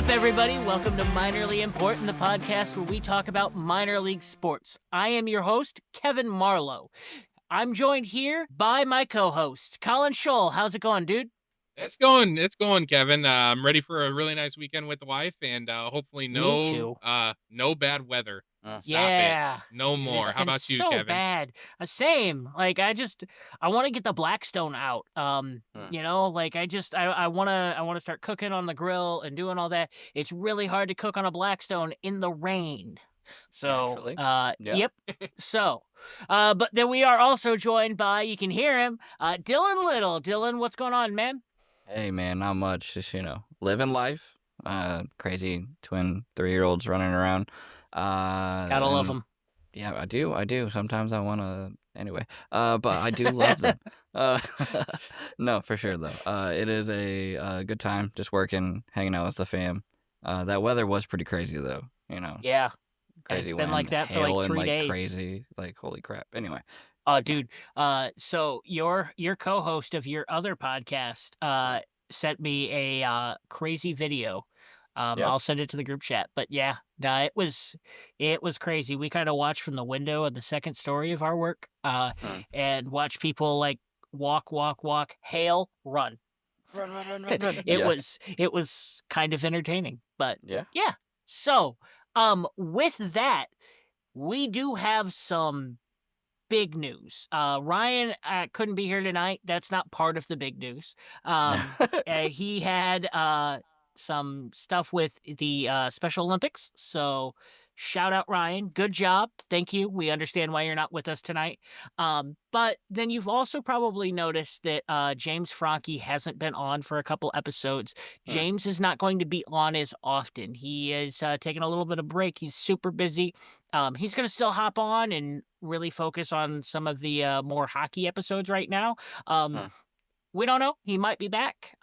up, everybody? Welcome to Minorly Important, the podcast where we talk about minor league sports. I am your host, Kevin Marlowe. I'm joined here by my co-host, Colin Scholl. How's it going, dude? It's going, Kevin. I'm ready for a really nice weekend with the wife, and hopefully Me too. no bad weather. Stop Yeah. it. No Dude, more. it's How been about you, so Kevin? bad. Same. Like, I want to get the Blackstone out. I want to start cooking on the grill and doing all that. It's really hard to cook on a Blackstone in the rain. So, Naturally. Yeah. yep. So, but then we are also joined by, you can hear him, Dylan Little. Dylan, what's going on, man? Hey, man, not much. Just, living life. Crazy twin 3-year-olds running around. Gotta love them. Yeah, I do. Sometimes I want to, anyway. But I do love them. No, for sure, though. It is a good time, just working, hanging out with the fam. That weather was pretty crazy, though, Yeah. Crazy It's been wind, like that for hail like and, 3 days. crazy, holy crap. Anyway. Dude. So your co-host of your other podcast sent me a crazy video. Yeah. I'll send it to the group chat. But yeah, no, it was crazy. We kind of watched from the window of the second story of our work, and watch people like walk, hail, run. Run. It was kind of entertaining, but Yeah. So, with that, we do have some big news. Ryan couldn't be here tonight. That's not part of the big news. He had some stuff with the Special Olympics. So shout out, Ryan. Good job. Thank you. We understand why you're not with us tonight. But then you've also probably noticed that James Franke hasn't been on for a couple episodes. James is not going to be on as often. He is taking a little bit of break. He's super busy. He's going to still hop on and really focus on some of the more hockey episodes right now. We don't know. He might be back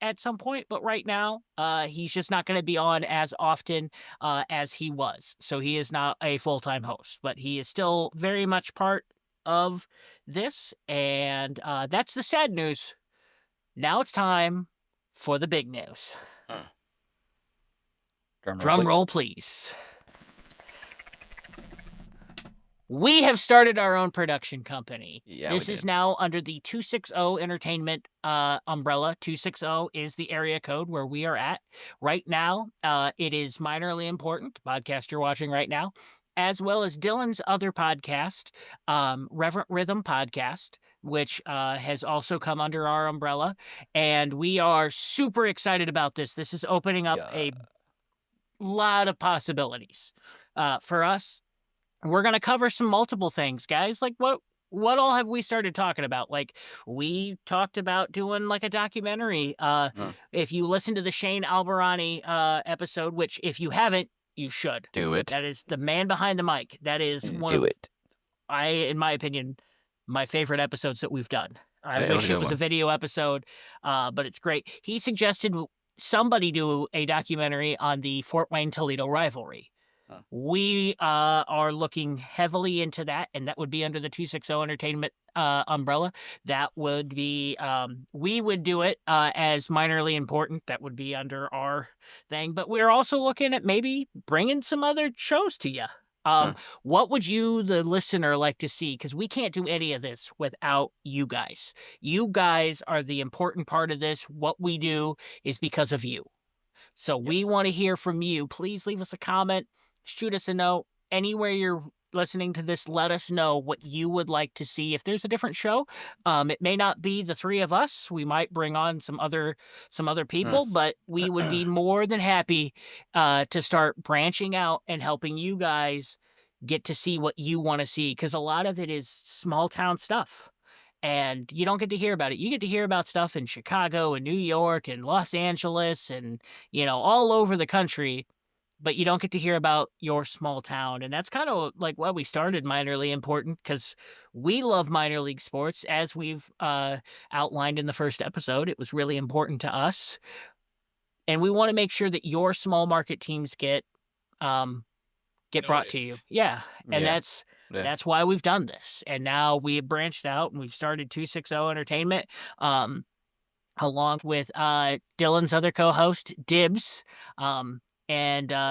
at some point, but right now he's just not going to be on as often as he was. So he is not a full-time host, but he is still very much part of this, and that's the sad news. Now it's time for the big news. Drum roll, please. We have started our own production company. Yeah, this is now under the 260 Entertainment umbrella. 260 is the area code where we are at. Right now, it is Minorly Important, the podcast you're watching right now, as well as Dylan's other podcast, Reverent Rhythm Podcast, which has also come under our umbrella. And we are super excited about this. This is opening up a lot of possibilities for us. We're going to cover some multiple things, guys. Like, what all have we started talking about? Like, we talked about doing, like, a documentary. If you listen to the Shane Albarani episode, which, if you haven't, you should. Do it. That is the man behind the mic. That is in my opinion, my favorite episodes that we've done. I wish it was a video episode, but it's great. He suggested somebody do a documentary on the Fort Wayne-Toledo rivalry. We are looking heavily into that, and that would be under the 260 Entertainment umbrella. That would be, we would do it as Minorly Important. That would be under our thing. But we're also looking at maybe bringing some other shows to you. What would you, the listener, like to see? Because we can't do any of this without you guys. You guys are the important part of this. What we do is because of you. So we want to hear from you. Please leave us a comment. Shoot us a note. Anywhere you're listening to this, let us know what you would like to see. If there's a different show, it may not be the three of us. We might bring on some other people, but we would be more than happy to start branching out and helping you guys get to see what you want to see, because a lot of it is small town stuff. And you don't get to hear about it. You get to hear about stuff in Chicago and New York and Los Angeles and, all over the country. But you don't get to hear about your small town. And that's kind of like why we started Minorly Important, because we love minor league sports. As we've outlined in the first episode, it was really important to us. And we want to make sure that your small market teams get brought to you. Yeah. And that's why we've done this. And now we have branched out and we've started 260 Entertainment. along with Dylan's other co-host, Dibs. And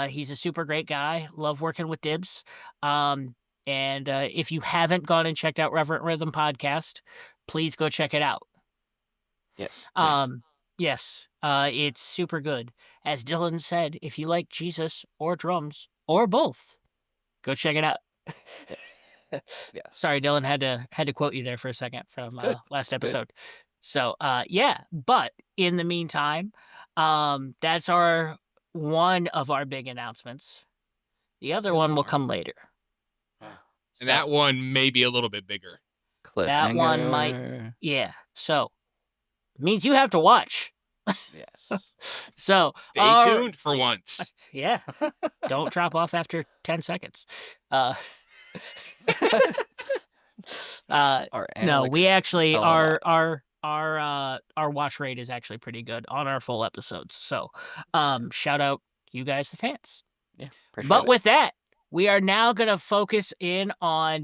he's a super great guy. Love working with Dibs. And if you haven't gone and checked out Reverent Rhythm Podcast, please go check it out. Yes. Please. Yes. It's super good. As Dylan said, if you like Jesus or drums or both, go check it out. Yeah. Sorry, Dylan, had to quote you there for a second from last episode. Good. So yeah, but in the meantime, that's one of our big announcements. The other one will come later. And that one may be a little bit bigger. That one might, yeah. So it means you have to watch. Yes. So stay tuned for once. Yeah. Don't drop off after 10 seconds. No, we actually our watch rate is actually pretty good on our full episodes. So shout out you guys, the fans. Yeah. But with that, we are now gonna focus in on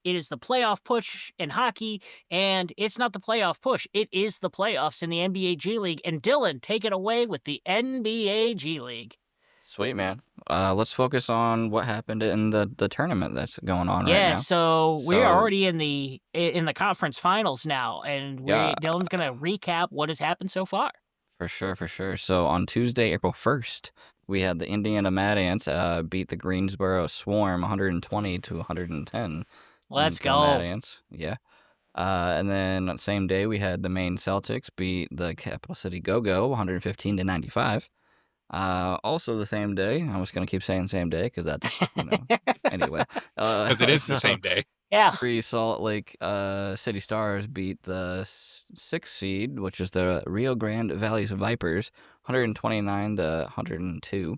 it is the playoff push in hockey, and it's not the playoff push. It is the playoffs in the NBA G League. And Dylan, take it away with the NBA G League. Sweet, man. Let's focus on what happened in the tournament that's going on right now. Yeah, so we're already in the conference finals now, and Dylan's going to recap what has happened so far. For sure. So on Tuesday, April 1st, we had the Indiana Mad Ants beat the Greensboro Swarm 120-110. Let's go. Mad Ants, yeah. And then on the same day, we had the Maine Celtics beat the Capital City Go-Go 115-95. Also the same day, I'm just going to keep saying same day because that's, anyway. Because it is the same day. Yeah. Three Salt Lake City Stars beat the 6th seed, which is the Rio Grande Valley Vipers, 129-102.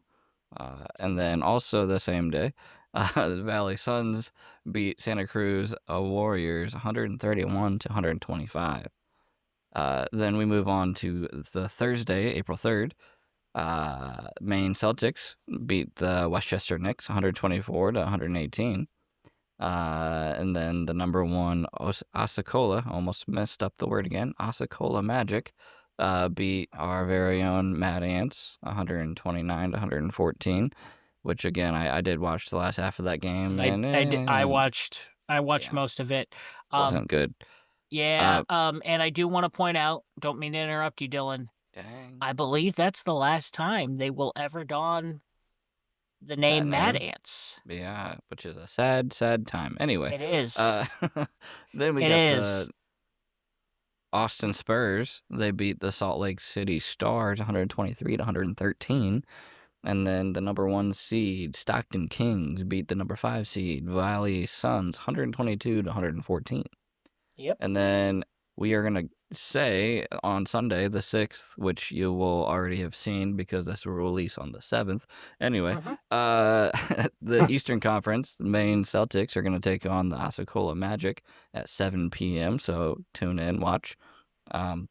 And then also the same day, the Valley Suns beat Santa Cruz Warriors, 131-125. Then we move on to the Thursday, April 3rd. Maine Celtics beat the Westchester Knicks 124-118. And then the number one Osceola, almost messed up the word again, Osceola Magic, beat our very own Mad Ants 129-114, which again I did watch the last half of that game. I watched most of it. Wasn't good. Yeah. And I do want to point out, don't mean to interrupt you, Dylan. Dang. I believe that's the last time they will ever don the name Mad Ants. Yeah, which is a sad time. Anyway. It is. Then we got the Austin Spurs. They beat the Salt Lake City Stars 123-113. And then the number 1 seed, Stockton Kings, beat the number 5 seed, Valley Suns 122-114. Yep. And then we are going to say on Sunday, the 6th, which you will already have seen because this will release on the 7th. Anyway, the Eastern Conference, the Maine Celtics are going to take on the Osceola Magic at 7 p.m., so tune in, watch. And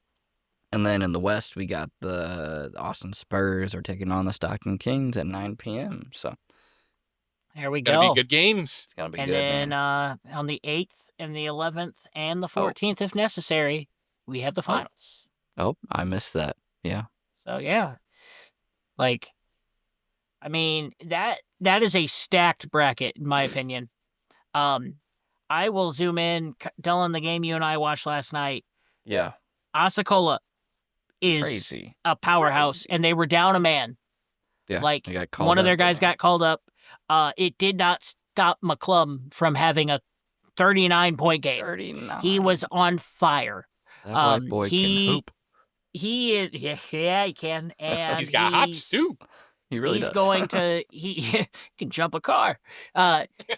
then in the West, we got the Austin Spurs are taking on the Stockton Kings at 9 p.m., so there we go. Gonna be good games. It's gonna be and good. And then on the 8th and the 11th and the 14th, if necessary, we have the finals. Oh, I missed that. Yeah. So yeah, I mean that is a stacked bracket in my opinion. I will zoom in, Dylan. The game you and I watched last night. Yeah. Osceola is crazy. A powerhouse, and they were down a man. Yeah. One of their guys got called up. It did not stop McClum from having a 39-point game. 39. He was on fire. That white boy can hoop. He is, yeah, he can, and he's got hops too. He really does. He's going to he can jump a car.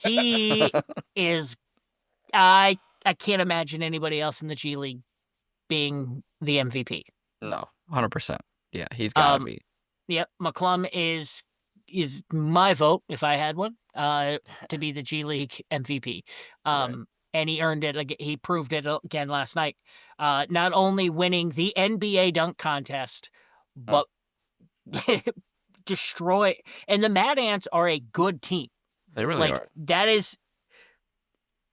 He is. I can't imagine anybody else in the G League being the MVP. No, 100%. Yeah, he's got to be. Yep, McClum is my vote if I had one to be the G League MVP. Right. And he earned it. He proved it again last night. Not only winning the NBA dunk contest, but destroy. And the Mad Ants are a good team. They really are. That is.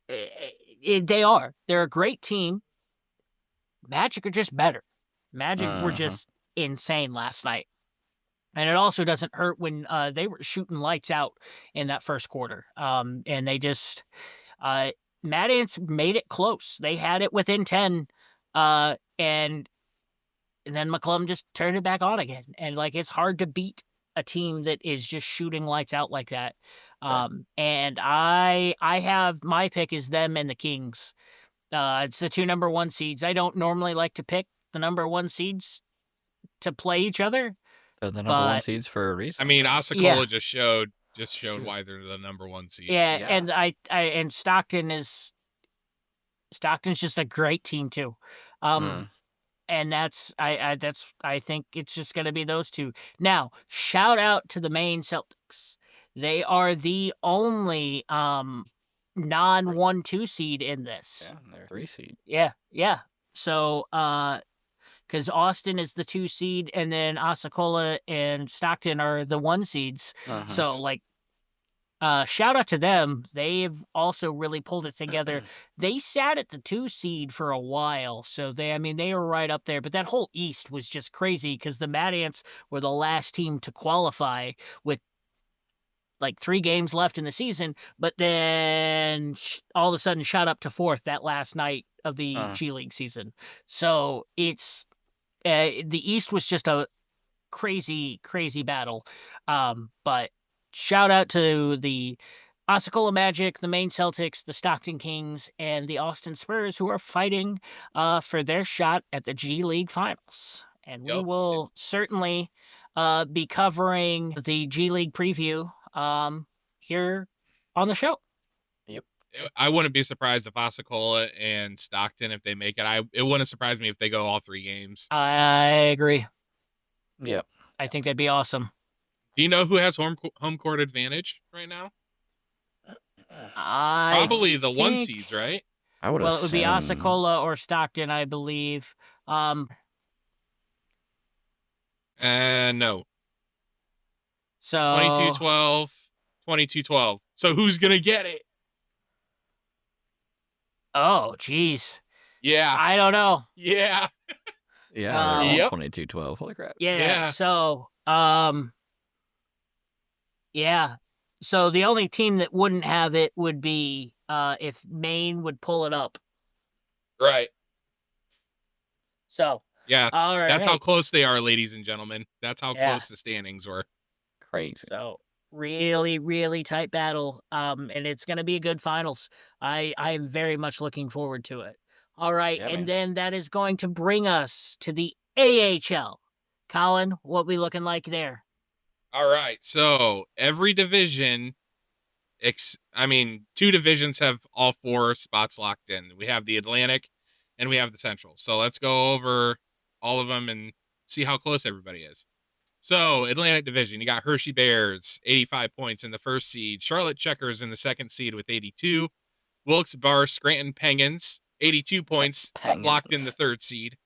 They are. They're a great team. Magic are just better. Magic were just insane last night. And it also doesn't hurt when they were shooting lights out in that first quarter. And they just Mad Ants made it close. They had it within 10, and then McClellan just turned it back on again. And like, it's hard to beat a team that is just shooting lights out like that. And I have my pick is them and the Kings. It's the 2 number 1 seeds. I don't normally like to pick the number 1 seeds to play each other. They're the number 1 seeds for a reason. I mean, Asacola just showed why they're the number 1 seed. Yeah, and and Stockton's just a great team too. And I think it's just going to be those two. Now, shout out to the Maine Celtics. They are the only non-1-2 seed in this. Yeah, they're 3 seed. Yeah. So, because Austin is the 2 seed, and then Asacola and Stockton are the 1 seeds. So, like, shout out to them. They've also really pulled it together. They sat at the 2 seed for a while, so they were right up there. But that whole East was just crazy because the Mad Ants were the last team to qualify with like 3 games left in the season, but then all of a sudden shot up to 4th that last night of the G League season. So it's the East was just a crazy battle. But shout out to the Asacola Magic, the Maine Celtics, the Stockton Kings, and the Austin Spurs, who are fighting for their shot at the G League Finals. And we will certainly be covering the G League preview here on the show. Yep. I wouldn't be surprised if Asacola and Stockton, if they make it, it wouldn't surprise me if they go all 3 games. I agree. Yep. I think that'd be awesome. Do you know who has home court advantage right now? Probably the 1 seeds, right? I would. Well, it would be Asacola or Stockton, I believe. No. So 22-12, 22-12. So who's gonna get it? Oh, jeez. Yeah. I don't know. Yeah. Yeah. Yep. 22-12. Holy crap. Yeah. So, yeah. So the only team that wouldn't have it would be if Maine would pull it up. Right. So. Yeah. All right. That's how close they are, ladies and gentlemen. That's how close the standings were. Crazy. So really tight battle. And it's going to be a good finals. I'm very much looking forward to it. All right. Yeah, and man. then that is going to bring us to the AHL. Colin, what we looking like there? All right. So every division, 2 divisions have all 4 spots locked in. We have the Atlantic and we have the Central. So let's go over all of them and see how close everybody is. So Atlantic Division, you got Hershey Bears, 85 points in the 1st seed. Charlotte Checkers in the 2nd seed with 82. Wilkes-Barre Scranton Penguins, 82 points, locked in the 3rd seed.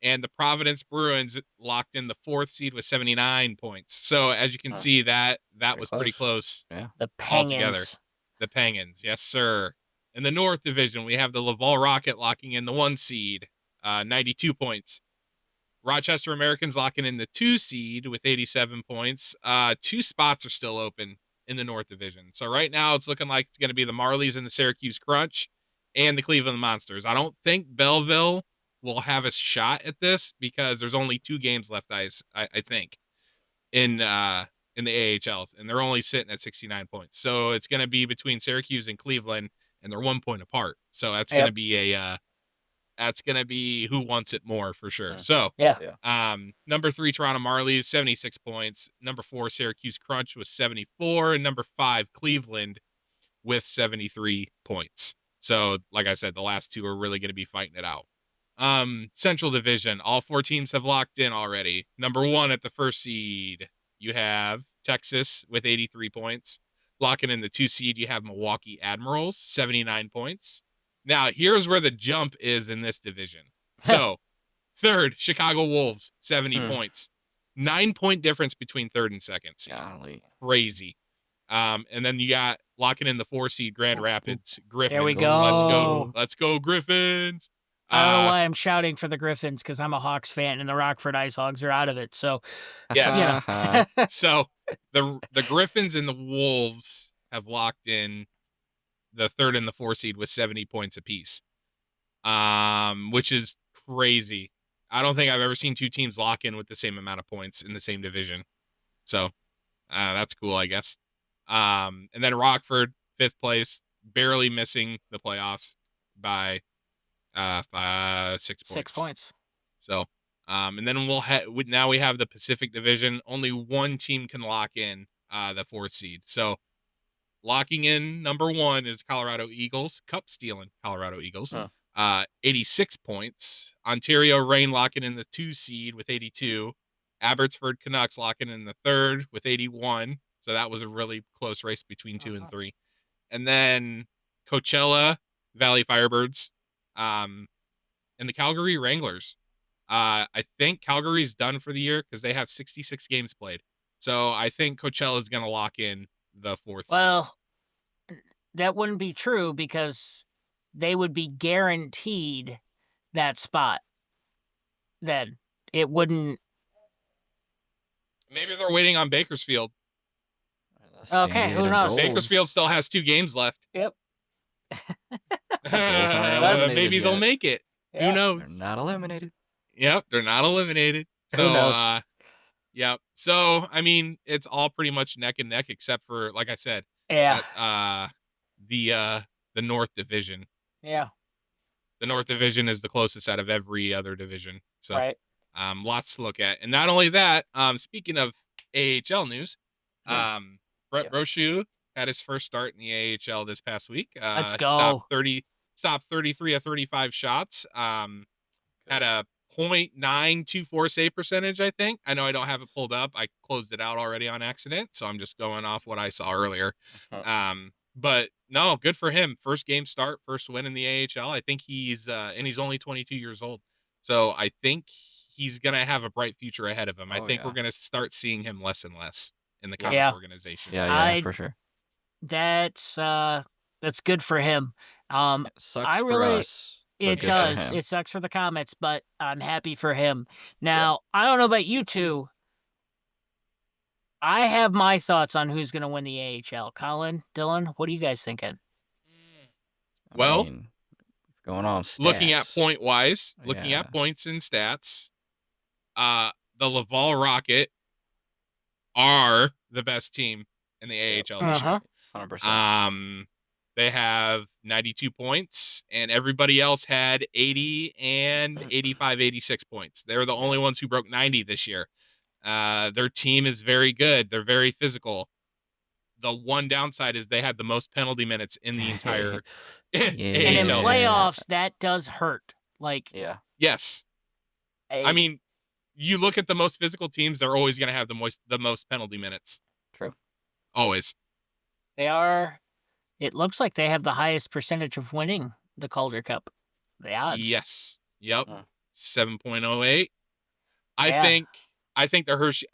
And the Providence Bruins locked in the 4th seed with 79 points. So as you can see, that was pretty close. Yeah. The Penguins. Altogether. The Penguins, yes, sir. In the North Division, we have the Laval Rocket locking in the 1 seed, 92 points. Rochester Americans locking in the 2 seed with 87 points. 2 spots are still open in the North Division. So right now it's looking like it's going to be the Marlies and the Syracuse Crunch and the Cleveland Monsters. I don't think Belleville will have a shot at this because there's only 2 games left, I think, in the AHL, and they're only sitting at 69 points. So it's going to be between Syracuse and Cleveland, and they're 1 point apart. So that's going to be that's going to be who wants it more for sure. So, number 3, Toronto Marlies, 76 points. Number 4, Syracuse Crunch with 74. And number 5, Cleveland with 73 points. So, like I said, the last 2 are really going to be fighting it out. Central Division, all 4 teams have locked in already. Number 1 at the 1st seed, you have Texas with 83 points. Locking in the 2 seed, you have Milwaukee Admirals, 79 points. Now, here's where the jump is in this division. So, 3rd, Chicago Wolves, 70 points. 9-point difference between 3rd and 2nd. Golly. Crazy. And then you got locking in the 4 seed Grand Rapids Griffins. There we go. Let's go Griffins. I don't know why I'm shouting for the Griffins because I'm a Hawks fan and the Rockford Ice Hogs are out of it. So, yes. So the Griffins and the Wolves have locked in the 3rd and the 4th seed with 70 points apiece, which is crazy. I don't think I've ever seen 2 teams lock in with the same amount of points in the same division. So that's cool, I guess. And then Rockford, 5th place, barely missing the playoffs by 6 points. 6 points. So, and then now we have the Pacific Division. Only one team can lock in the 4th seed. So, locking in number 1 is Colorado Eagles, cup stealing Colorado Eagles, 86 points. Ontario Reign locking in the 2 seed with 82. Abbotsford Canucks locking in the 3rd with 81. So that was a really close race between 2 and 3. And then Coachella Valley Firebirds, and the Calgary Wranglers. I think Calgary's done for the year because they have 66 games played. So I think Coachella is going to lock in the 4th seed. Well, that wouldn't be true because they would be guaranteed that spot. Then it wouldn't. Maybe they're waiting on Bakersfield. Okay, who knows? Bakersfield still has 2 games left. Yep. Maybe they'll make it. Yep. Who knows? They're not eliminated. Yep, they're not eliminated. So, who knows? Yep. So, I mean, it's all pretty much neck and neck except for, like I said, the North Division. Yeah. The North Division is the closest out of every other division. So, right. Lots to look at. And not only that, speaking of AHL news, Brett Brochu had his first start in the AHL this past week. Let's go. Stopped 33 of 35 shots. Had a .924 save percentage, I think. I know I don't have it pulled up. I closed it out already on accident, so I'm just going off what I saw earlier. But no, good for him. First game start, first win in the AHL. I think he's only 22 years old. So I think he's going to have a bright future ahead of him. I think we're going to start seeing him less and less in the Comets organization. Yeah, for sure. That's good for him. It sucks for us. It does. It sucks for the Comets, but I'm happy for him. Now, I don't know about you two. I have my thoughts on who's going to win the AHL. Colin, Dylan, what are you guys thinking? Well, going on stats. Looking at point-wise, looking at points and stats, the Laval Rocket are the best team in the AHL this year. 100%. They have 92 points, and everybody else had 80 and 85, 86 points. They're the only ones who broke 90 this year. Their team is very good. They're very physical. The one downside is they had the most penalty minutes in the entire And in playoffs, that does hurt. Yes. I mean, you look at the most physical teams, they're always going to have the most penalty minutes. True. Always. They are. It looks like they have the highest percentage of winning the Calder Cup. The odds. Yes. Yep. 7.08. I think the Hershey.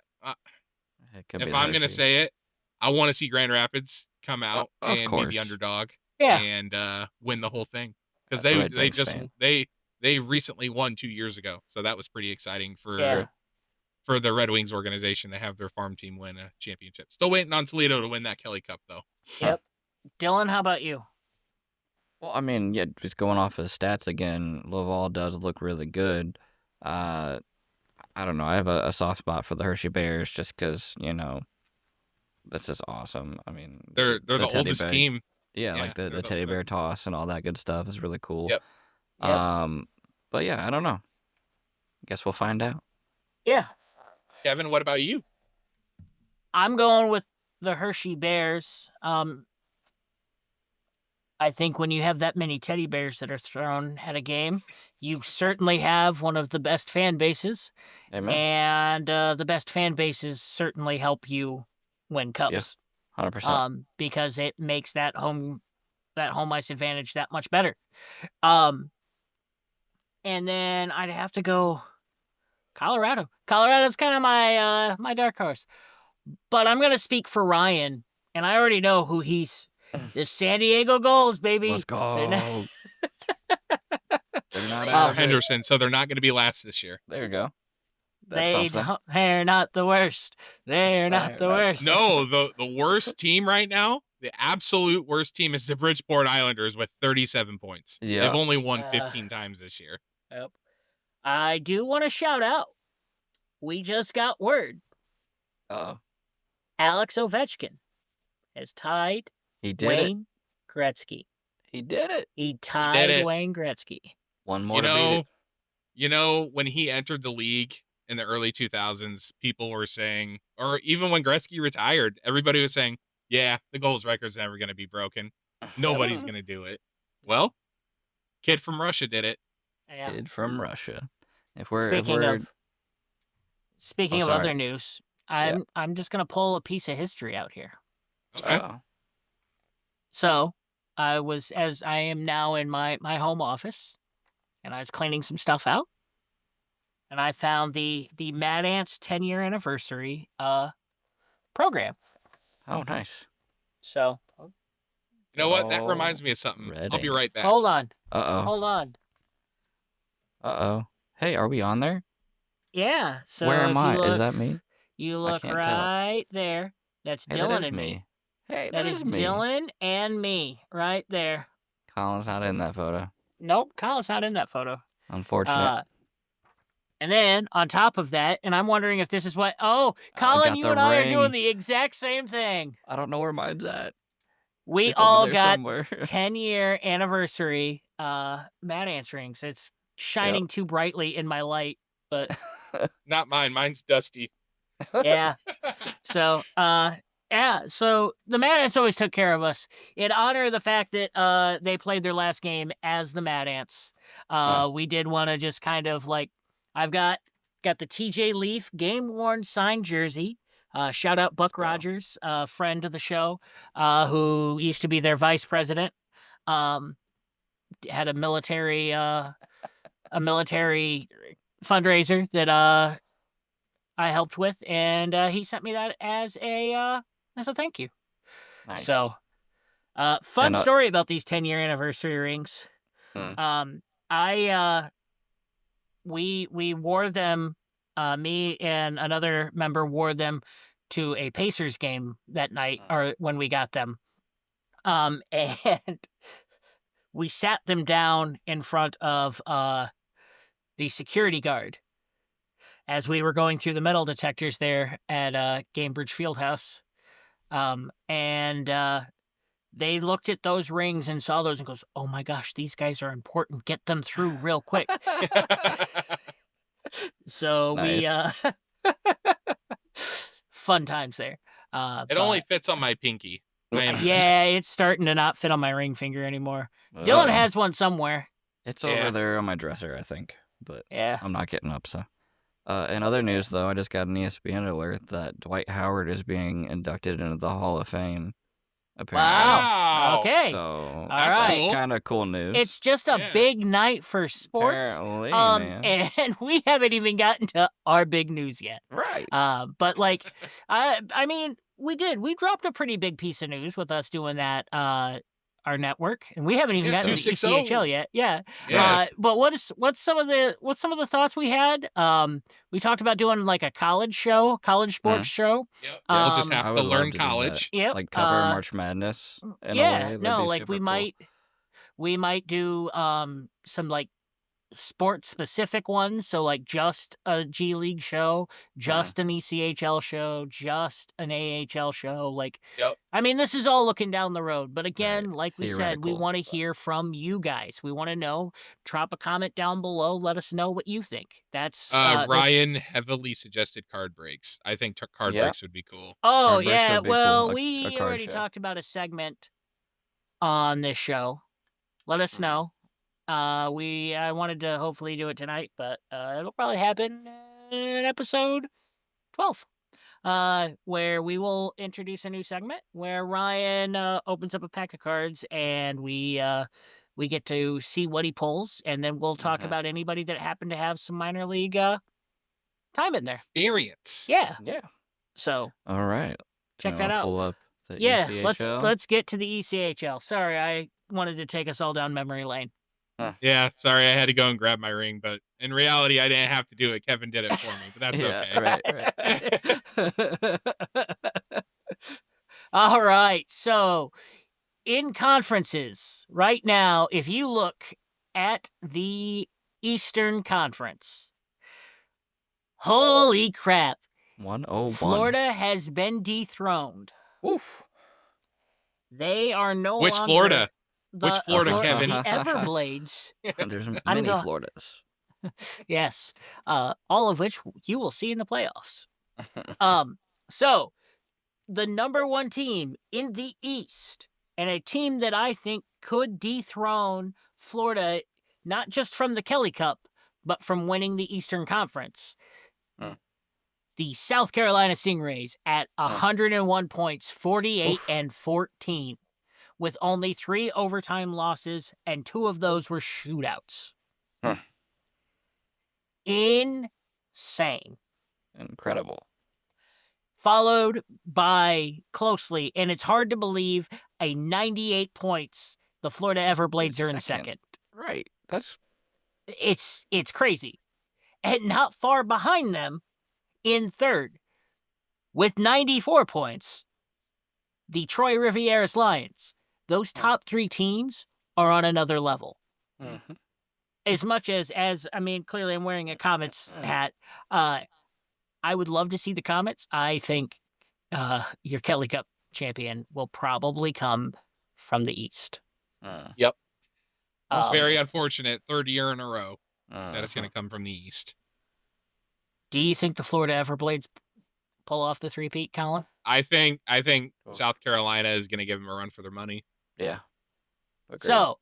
If I'm going to say it, I want to see Grand Rapids come out and be the underdog and win the whole thing because they recently won 2 years ago, so that was pretty exciting for the Red Wings organization to have their farm team win a championship. Still waiting on Toledo to win that Kelly Cup though. Yep. Dylan, how about you? Well, I mean, just going off of stats again, Laval does look really good. I don't know. I have a soft spot for the Hershey Bears just because, this is awesome. I mean, they're the oldest team. Yeah, like the teddy bear toss and all that good stuff is really cool. Yep. But yeah, I don't know. Guess we'll find out. Yeah. Kevin, what about you? I'm going with the Hershey Bears. I think when you have that many teddy bears that are thrown at a game, you certainly have one of the best fan bases. Amen. And the best fan bases certainly help you win cups. Yeah, 100%. Because it makes that home ice advantage that much better. And then I'd have to go Colorado. Colorado's kind of my dark horse. But I'm going to speak for Ryan, and I already know who he's... The San Diego Gulls, baby. Let's go. They're You're not out of it. Henderson, so they're not going to be last this year. There you go. That's something. They're not the worst. They're not the worst. No, the worst team right now, the absolute worst team is the Bridgeport Islanders with 37 points. Yeah. They've only won 15 times this year. Yep. I do want to shout out. We just got word. Alex Ovechkin has tied Wayne Gretzky. He did it. He tied Wayne Gretzky. One more to beat it. You know, when he entered the league in the early 2000s, people were saying, or even when Gretzky retired, everybody was saying, yeah, the goals record's never going to be broken. Nobody's going to do it. Well, kid from Russia did it. Yeah. Kid from Russia. Speaking of other news, I'm just gonna pull a piece of history out here. Okay. So I am now in my home office, and I was cleaning some stuff out, and I found the Mad Ants 10-year anniversary program. Oh, nice. So you know what? That reminds me of something. I'll be right back. Hold on. Hold on. Hey, are we on there? Yeah. So where am I? Is that me? You look right there. That's Dylan and me. Hey, that is me. Dylan and me right there. Colin's not in that photo. Nope, Colin's not in that photo. Unfortunate. And then on top of that, and I'm wondering if this is what. Oh, Colin, you and I are doing the exact same thing. I don't know where mine's at. We all got 10-year anniversary Mad Ants rings. It's shining too brightly in my light, but not mine. Mine's dusty. Yeah. So, so the Mad Ants always took care of us. In honor of the fact that they played their last game as the Mad Ants, we did want to just kind of like, I've got the TJ Leaf game-worn signed jersey. Shout out Buck Rogers, friend of the show, who used to be their vice president. Had a military fundraiser that I helped with, and he sent me that as a thank you. Nice. So, fun story about these 10-year anniversary rings. We wore them. Me and another member wore them to a Pacers game that night, or when we got them. And we sat them down in front of the security guard as we were going through the metal detectors there at Gamebridge Fieldhouse. And they looked at those rings and saw those and goes, oh my gosh, these guys are important. Get them through real quick. So nice. We fun times there. It only fits on my pinky. Yeah, it's starting to not fit on my ring finger anymore. Dylan has one somewhere. It's over there on my dresser, I think. But yeah, I'm not getting up, so. In other news, though, I just got an ESPN alert that Dwight Howard is being inducted into the Hall of Fame. Apparently. Wow. Okay. So that's kind of cool news. It's just a big night for sports. Apparently, man. And we haven't even gotten to our big news yet. Right. But like, I mean, we dropped a pretty big piece of news with us doing that. Our network, and we haven't even gotten to the ECHL yet. Yeah. But what's some of the thoughts we had? We talked about doing like a college sports show. Yep. We'll just have to learn college. Yep. Like cover March Madness. In a way. No, like we might do some like sports specific ones, so like just a G League show, just an ECHL show, just an AHL show. Like, I mean, this is all looking down the road, but again, like we said, we want to hear from you guys. We want to know. Drop a comment down below. Let us know what you think. That's Ryan heavily suggested card breaks. I think card breaks would be cool. Oh yeah, well cool. We already talked about a segment on this show. Let us know. I wanted to hopefully do it tonight, but it'll probably happen in episode 12, where we will introduce a new segment where Ryan opens up a pack of cards and we get to see what he pulls, and then we'll talk about anybody that happened to have some minor league time in there. Experience. Yeah. So. All right. Check that out. Pull up the ECHL. Let's get to the ECHL. Sorry, I wanted to take us all down memory lane. Yeah, sorry, I had to go and grab my ring, but in reality, I didn't have to do it. Kevin did it for me, but that's okay. Right. All right. So, in conferences right now, if you look at the Eastern Conference, holy crap. 101. Florida has been dethroned. Oof. They are no Which longer Florida? Which Florida, Kevin? The Everblades. There's many Floridas. Yes. All of which you will see in the playoffs. So, the number one team in the East, and a team that I think could dethrone Florida, not just from the Kelly Cup, but from winning the Eastern Conference. The South Carolina Stingrays at 101 points, 48 and 14, with only 3 overtime losses, and 2 of those were shootouts. Insane. Incredible. Followed by closely, and it's hard to believe, a 98 points. The Florida Everblades are in second. Right. It's crazy. And not far behind them, in third, with 94 points, the Troy Rivieras Lions. Those top 3 teams are on another level. As much as I mean, clearly I'm wearing a Comets hat. I would love to see the Comets. I think your Kelly Cup champion will probably come from the East. Yep. Very unfortunate. 3rd year in a row that it's going to come from the East. Do you think the Florida Everblades pull off the three-peat, Colin? I think South Carolina is going to give them a run for their money. Yeah. Agreed. So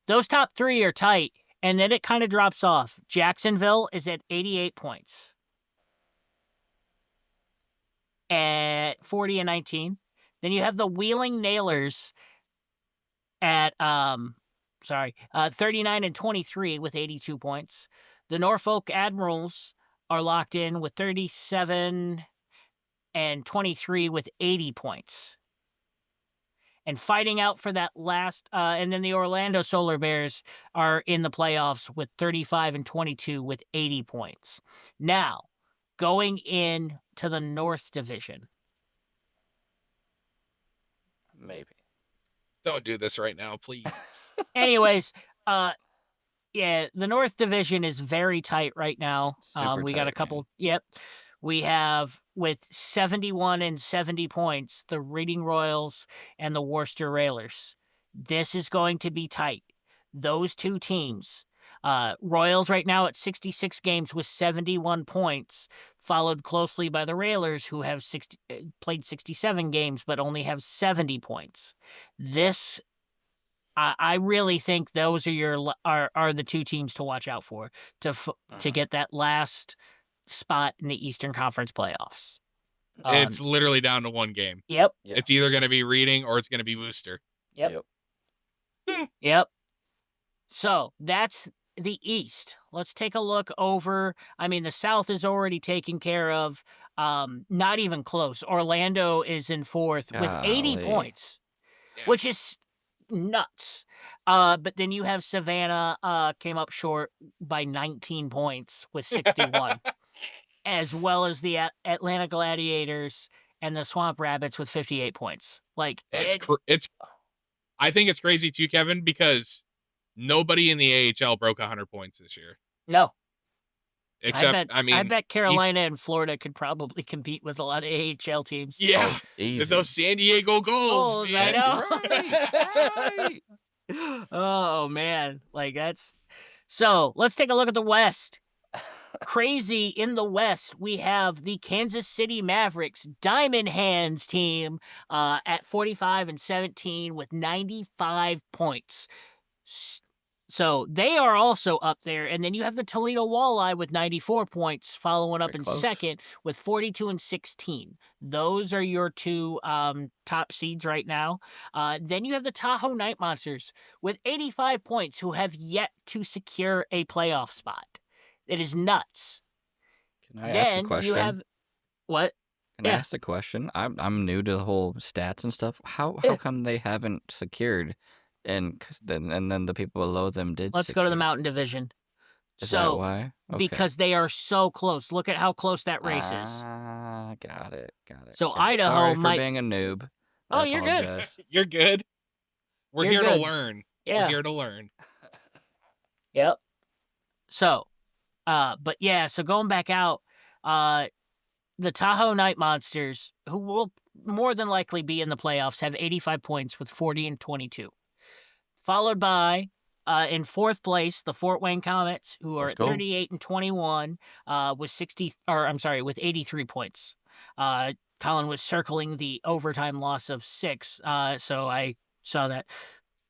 those top 3 are tight, and then it kind of drops off. Jacksonville is at 88 points. At 40 and 19. Then you have the Wheeling Nailers at 39 and 23 with 82 points. The Norfolk Admirals are locked in with 37 and 23 with 80 points. And fighting out for that last, and then the Orlando Solar Bears are in the playoffs with 35 and 22 with 80 points. Now, going in to the North Division. Maybe. Don't do this right now, please. Anyways, yeah, the North Division is very tight right now. We got a couple. Man. Yep. We have, with 71 and 70 points, the Reading Royals and the Worcester Railers. This is going to be tight. Those 2 teams. Royals right now at 66 games with 71 points, followed closely by the Railers, who have played 67 games but only have 70 points. This, I really think those are the 2 teams to watch out for to get that last spot in the Eastern Conference playoffs. It's literally down to 1 game. Yep. It's either going to be Reading or it's going to be Worcester. Yep. Yep. So that's the East. Let's take a look over. I mean, the South is already taken care of. Not even close. Orlando is in 4th with 80 points, which is nuts. But then you have Savannah came up short by 19 points with 61, as well as the Atlanta Gladiators and the Swamp Rabbits with 58 points. Like it's I think it's crazy too, Kevin, because nobody in the AHL broke 100 points this year. No. Except, I bet Carolina and Florida could probably compete with a lot of AHL teams. Yeah. Those San Diego goals, man. I know. Right. Oh, man. Like, that's... So, let's take a look at the West. Crazy in the West, we have the Kansas City Mavericks Diamond Hands team at 45 and 17 with 95 points. So they are also up there. And then you have the Toledo Walleye with 94 points, following up in second with 42 and 16. Those are your 2 top seeds right now. Then you have the Tahoe Night Monsters with 85 points, who have yet to secure a playoff spot. It is nuts. Can I ask a question? You have what? Can I ask a question? I'm new to the whole stats and stuff. How come they haven't secured And then the people below them did Let's go to the Mountain Division. Is that why? Okay. Because they are so close. Look at how close that race is. Got it. So Idaho Sorry for being a noob. Oh, you're good. You're good. We're here to learn. Yeah. We're here to learn. Yep. So, but yeah, so going back out, the Tahoe Night Monsters, who will more than likely be in the playoffs, have 85 points with 40 and 22. Followed by, in fourth place, the Fort Wayne Comets, who are at 38 and 21, with 83 points. Colin was circling the overtime loss of 6, so I saw that.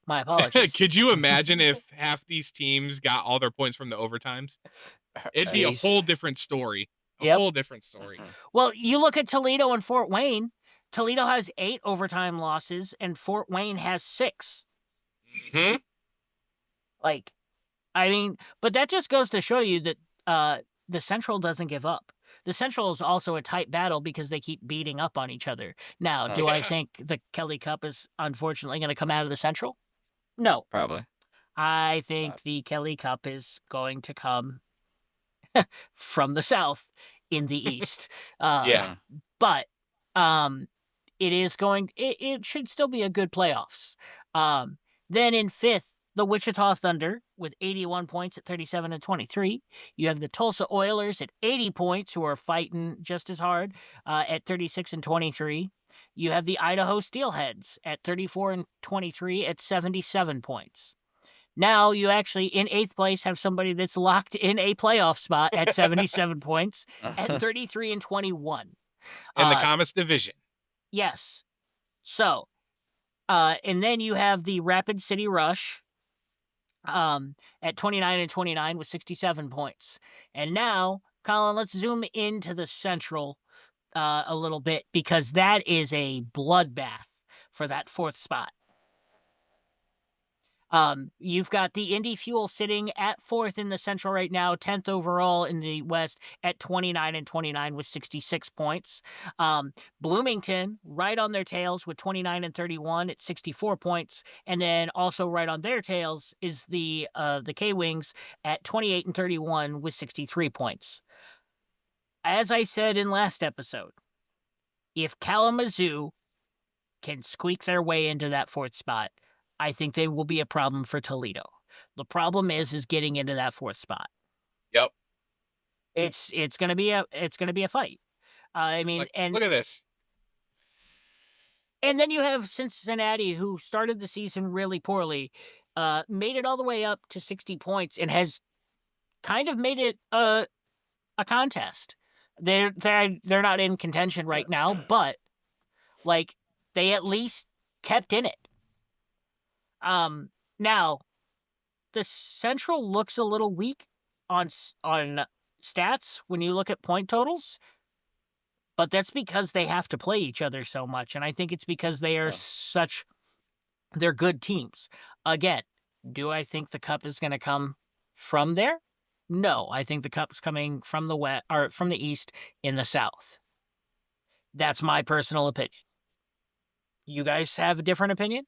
My apologies. Could you imagine if half these teams got all their points from the overtimes? It'd be a whole different story. Whole different story. Well, you look at Toledo and Fort Wayne. Toledo has 8 overtime losses, and Fort Wayne has 6. Mm-hmm. Like, I mean, but that just goes to show you that the Central doesn't give up. The Central is also a tight battle because they keep beating up on each other. Now, do I think the Kelly Cup is unfortunately going to come out of the Central? No. Probably. I think the Kelly Cup is going to come from the South in the East. Yeah. But it should still be a good playoffs. Then in fifth, the Wichita Thunder with 81 points at 37 and 23. You have the Tulsa Oilers at 80 points, who are fighting just as hard at 36 and 23. You have the Idaho Steelheads at 34 and 23 at 77 points. Now you actually, in 8th place, have somebody that's locked in a playoff spot at 77 points at 33 and 21. In the Comets Division. Yes. So, and then you have the Rapid City Rush at 29 and 29 with 67 points. And now, Colin, let's zoom into the Central a little bit, because that is a bloodbath for that 4th spot. You've got the Indy Fuel sitting at 4th in the Central right now, 10th overall in the West at 29 and 29 with 66 points. Bloomington right on their tails with 29 and 31 at 64 points. And then also right on their tails is the K-Wings at 28 and 31 with 63 points. As I said in last episode, if Kalamazoo can squeak their way into that 4th spot, I think they will be a problem for Toledo. The problem is getting into that 4th spot. Yep. It's gonna be a fight. I mean, and look at this. And then you have Cincinnati, who started the season really poorly, made it all the way up to 60 points, and has kind of made it a contest. They're not in contention right now, but like they at least kept in it. Now, the Central looks a little weak on stats when you look at point totals, but that's because they have to play each other so much, and I think it's because they are they're good teams. Again, do I think the Cup is going to come from there? No, I think the Cup is coming from the West or from the East in the South. That's my personal opinion. You guys have a different opinion?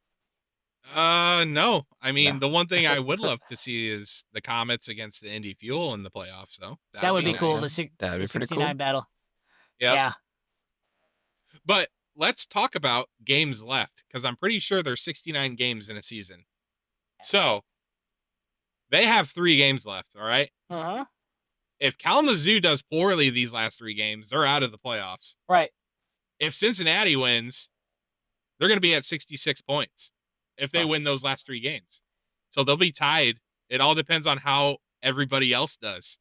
No. I mean, the one thing I would love to see is the Comets against the Indy Fuel in the playoffs, though. That would be cool. Nice. That'd be pretty 69 cool. battle. Yep. Yeah. But let's talk about games left, because I'm pretty sure there's 69 games in a season. So they have 3 games left, all right? Uh-huh. If Kalamazoo does poorly these last 3 games, they're out of the playoffs. Right. If Cincinnati wins, they're going to be at 66 points if they win those last 3 games. So they'll be tied. It all depends on how everybody else does.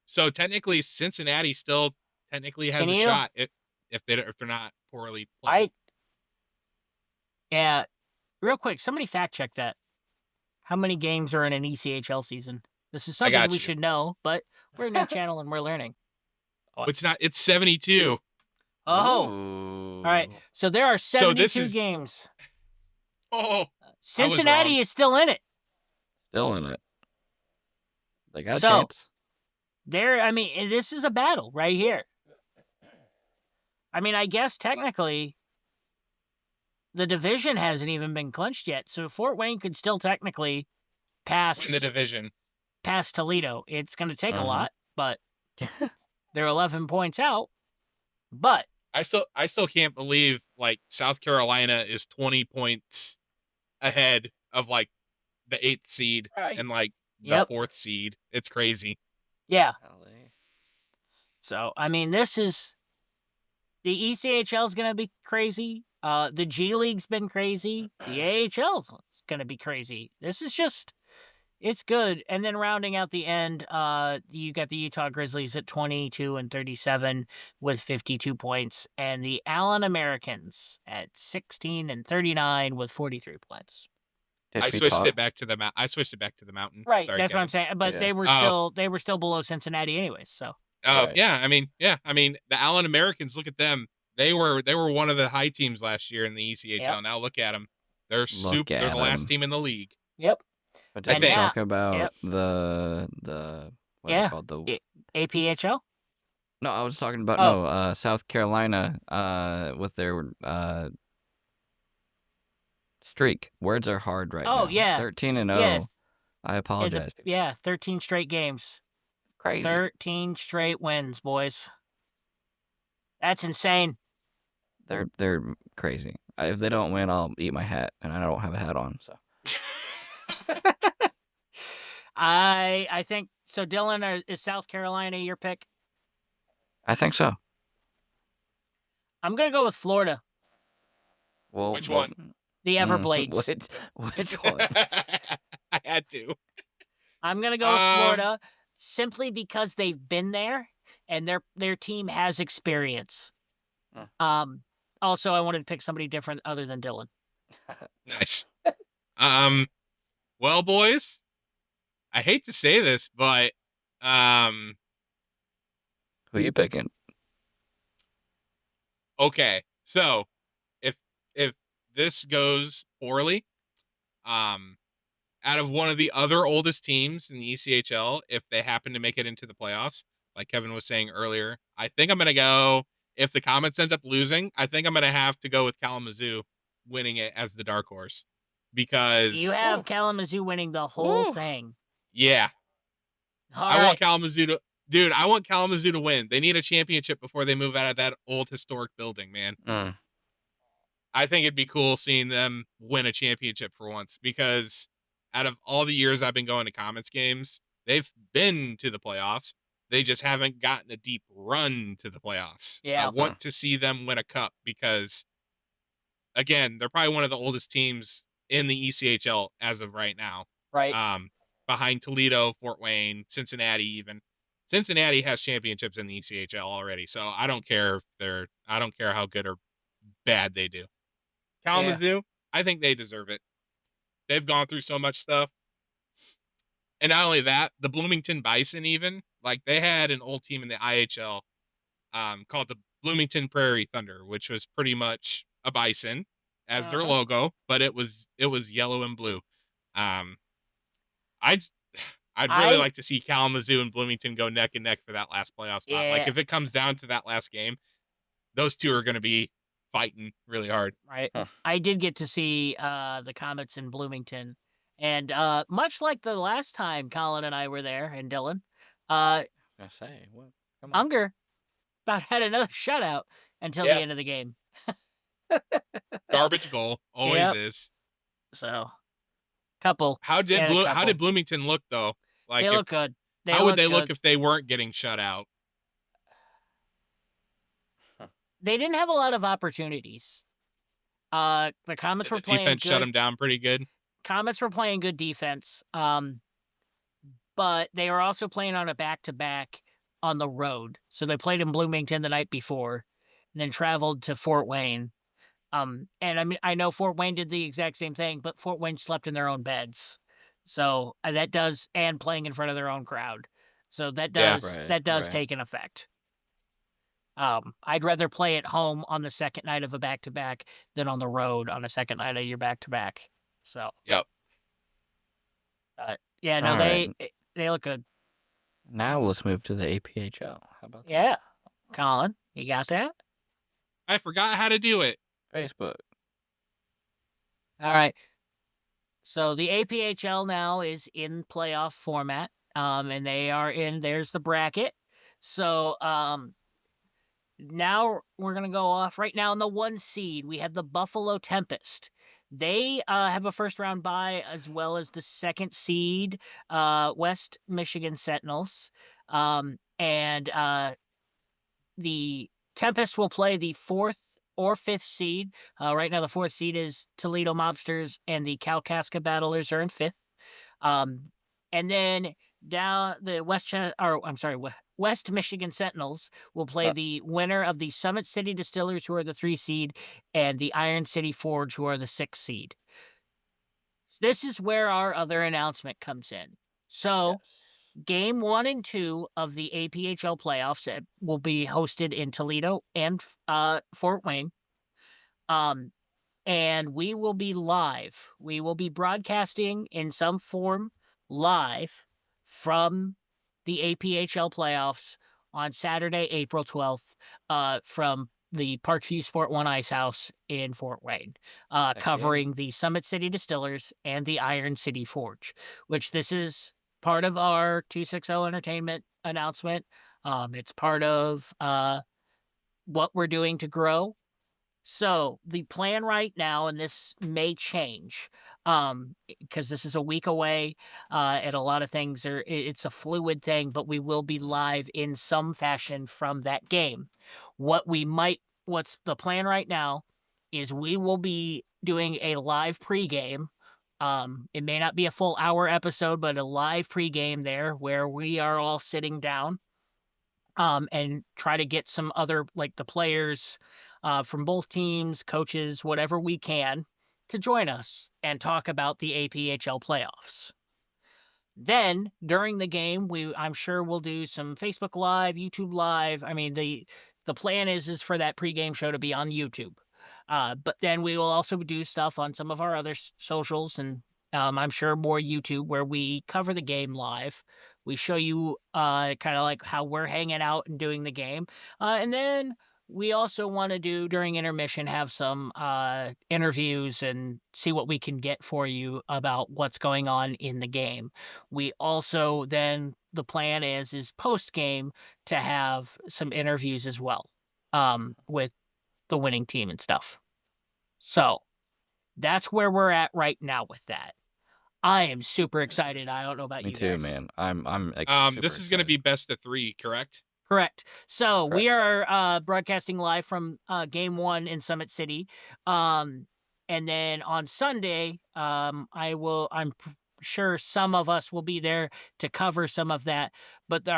So technically, Cincinnati still technically has a shot if they're not poorly played. Yeah. Real quick, somebody fact check that. How many games are in an ECHL season? This is something we should know, but we're a new channel and we're learning. It's not. It's 72. Oh. Ooh. All right. So there are 72 games. Oh. Cincinnati is still in it. Still in it. They got a chance. This is a battle right here. I mean, I guess technically the division hasn't even been clinched yet, so Fort Wayne could still technically pass in the division. Past Toledo. It's going to take a lot, but they're 11 points out. But I still can't believe like South Carolina is 20 points ahead of like the 8th seed and like the 4th seed. It's crazy. Yeah. So I mean, this is the ECHL is going to be crazy. The G League's been crazy. The AHL is going to be crazy. This is just. It's good. And then rounding out the end, you got the Utah Grizzlies at 22-37 with 52 points, and the Allen Americans at 16-39 with 43 points. I switched it back to the mountain. Right, Sorry, that's Kevin. what I'm saying. But they were still below Cincinnati anyways. So. Oh yeah, I mean the Allen Americans. Look at them. They were one of the high teams last year in the ECHL. Yep. Now look at them. They're They're the last team in the league. Yep. But did we talk about the what is it called, the APHL? No, I was talking about South Carolina with their streak. Words are hard right now. 13-0. Yes. I apologize. 13 straight games. Crazy. 13 straight wins, boys. That's insane. They're crazy. If they don't win, I'll eat my hat, and I don't have a hat on, so. I think so. Dylan, is South Carolina your pick? I think so. I'm gonna go with Florida. Well, which one? The Everblades. Which one? I had to. I'm gonna go with Florida simply because they've been there and their team has experience. Also, I wanted to pick somebody different other than Dylan. Nice. Well, boys, I hate to say this, but who are you picking? Okay, so if this goes poorly, out of one of the other oldest teams in the ECHL, if they happen to make it into the playoffs, like Kevin was saying earlier, I think I'm gonna go. If the Comets end up losing, I think I'm gonna have to go with Kalamazoo winning it as the dark horse. Because you have Kalamazoo winning the whole thing. Yeah. I want Kalamazoo to win. They need a championship before they move out of that old historic building, man. I think it'd be cool seeing them win a championship for once, because out of all the years I've been going to Comets games, they've been to the playoffs. They just haven't gotten a deep run to the playoffs. Yeah. I want to see them win a cup because, again, they're probably one of the oldest teams in the ECHL as of right now. Right. Behind Toledo, Fort Wayne, Cincinnati even. Cincinnati has championships in the ECHL already, so I don't care how good or bad they do. Kalamazoo, I think they deserve it. They've gone through so much stuff. And not only that, the Bloomington Bison even, like they had an old team in the IHL called the Bloomington Prairie Thunder, which was pretty much a bison as their logo, but it was yellow and blue. I'd really like to see Kalamazoo and Bloomington go neck and neck for that last playoff spot. Yeah. Like if it comes down to that last game, those two are going to be fighting really hard. Right. I did get to see the Comets in Bloomington, and much like the last time Colin and I were there, and Dylan, Unger about had another shutout until the end of the game. Garbage goal always is. So, couple. How did Bloomington look though? Like they look good. How would they look if they weren't getting shut out? They didn't have a lot of opportunities. The Comets were playing defense good. Shut them down pretty good. Comets were playing good defense, but they were also playing on a back-to-back on the road. So they played in Bloomington the night before, and then traveled to Fort Wayne. And I mean, I know Fort Wayne did the exact same thing, but Fort Wayne slept in their own beds. So that does, and playing in front of their own crowd. So that does take an effect. I'd rather play at home on the second night of a back-to-back than on the road on a second night of your back-to-back. So. Yep. They look good. Now let's move to the APHL. How about that? Yeah. Colin, you got that? I forgot how to do it. Facebook. All right. So the APHL now is in playoff format, and they are in. There's the bracket. So now we're gonna go off right now in the 1 seed. We have the Buffalo Tempest. They have a first round bye, as well as the 2nd seed West Michigan Sentinels, and the Tempest will play the 4th or 5th seed. Right now, the 4th seed is Toledo Mobsters, and the Kalkaska Battlers are in 5th. And then down the West Michigan Sentinels will play the winner of the Summit City Distillers, who are the 3 seed, and the Iron City Forge, who are the 6 seed. This is where our other announcement comes in. So, Game 1 and 2 of the APHL playoffs will be hosted in Toledo and Fort Wayne. And we will be live. We will be broadcasting in some form live from the APHL playoffs on Saturday, April 12th, from the Parkview Sport One Ice House in Fort Wayne, covering the Summit City Distillers and the Iron City Forge, which this is part of our 260 Entertainment announcement. It's part of what we're doing to grow. So the plan right now, and this may change, because this is a week away, and a lot of things it's a fluid thing, but we will be live in some fashion from that game. What's the plan right now is we will be doing a live pregame. It may not be a full hour episode, but a live pregame there where we are all sitting down, and try to get some other, like the players from both teams, coaches, whatever we can, to join us and talk about the APHL playoffs. Then during the game, I'm sure we'll do some Facebook Live, YouTube Live. I mean, the plan is for that pregame show to be on YouTube. But then we will also do stuff on some of our other socials, and I'm sure more YouTube, where we cover the game live. We show you kind of like how we're hanging out and doing the game. And then we also want to do, during intermission, have some interviews and see what we can get for you about what's going on in the game. We also then, the plan is post-game to have some interviews as well, with the winning team and stuff. So that's where we're at right now with that. I am super excited. I don't know about Me you too, guys. man. I'm This is going to be best of 3, correct? Correct. So we are broadcasting live from Game 1 in Summit City. And then on Sunday, I'm sure some of us will be there to cover some of that. But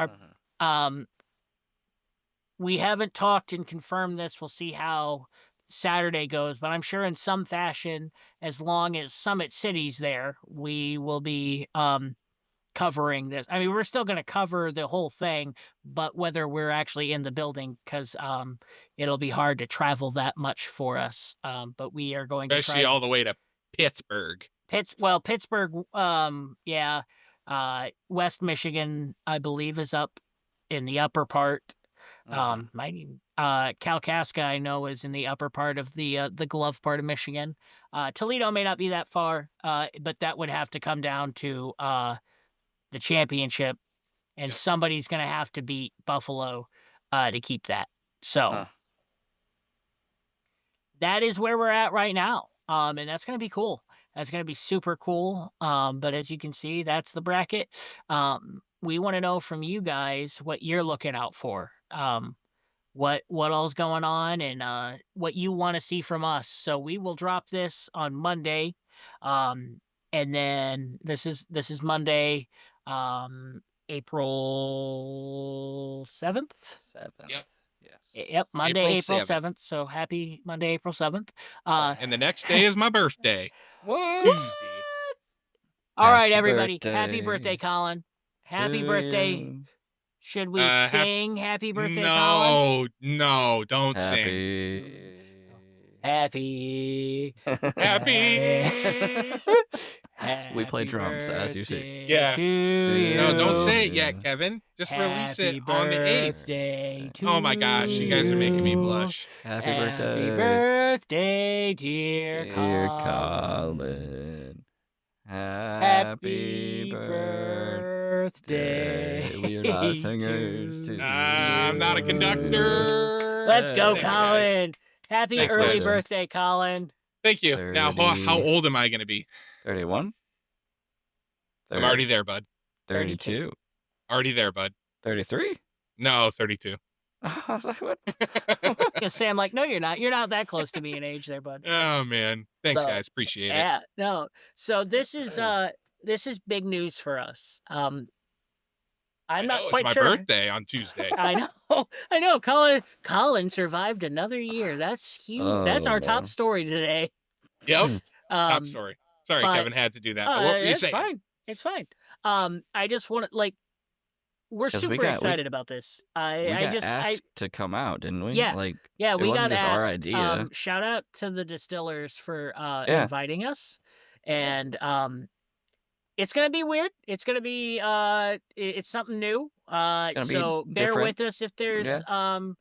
we haven't talked and confirmed this. We'll see how Saturday goes, but I'm sure in some fashion, as long as Summit City's there, we will be covering this. I mean, we're still going to cover the whole thing, but whether we're actually in the building, because it'll be hard to travel that much for us. But we are going to especially all the way to Pittsburgh. Pittsburgh, yeah. West Michigan, I believe, is up in the upper part. Kalkaska, I know, is in the upper part of the glove part of Michigan. Toledo may not be that far, but that would have to come down to the championship, and somebody's going to have to beat Buffalo to keep that. So that is where we're at right now, and that's going to be cool. That's going to be super cool. But as you can see, that's the bracket. We want to know from you guys what you're looking out for. What all's going on, and what you want to see from us. So we will drop this on Monday, and then this is Monday, April 7th. Yep. Yep, Monday, April 7th. So happy Monday, April 7th. And the next day is my birthday. What? Tuesday. All right, everybody. Happy birthday, Colin. Happy birthday. Should we sing Happy Birthday, Colin? No, don't sing. Happy. Happy. We play drums, as you see. Yeah. No, don't say it you. yet, Kevin. Just release it Happy on the 8th. birthday to Oh my gosh, you guys are making me blush. Happy Happy birthday. birthday, dear Dear Colin. Colin. Happy birthday. We're not singers. to I'm not a you. conductor. Let's go, Thanks, Colin. guys. Happy Thanks, early guys. birthday, Colin. Thank you. Now, how 30. old am I going to be? 31? I'm already there, bud. 32. Already there, bud. 33? No, 32. I was like, what? Because Sam, like, no, you're not. You're not that close to me in age there, bud. Oh, man. Thanks, So, guys. Appreciate it. Yeah, no. So this is big news for us. I'm not quite it's my sure. birthday on Tuesday. I know. Colin survived another year. That's huge. That's our top story today. Yep. Top story. Sorry, Kevin had to do that. But what were you saying? Fine. It's fine. I just want to we're super excited about this. We got asked to come out, didn't we? Yeah. Yeah, we got just asked. Our idea. Shout out to the Distillers for inviting us, and it's gonna be weird. It's gonna be it's something new. So bear with us if there's some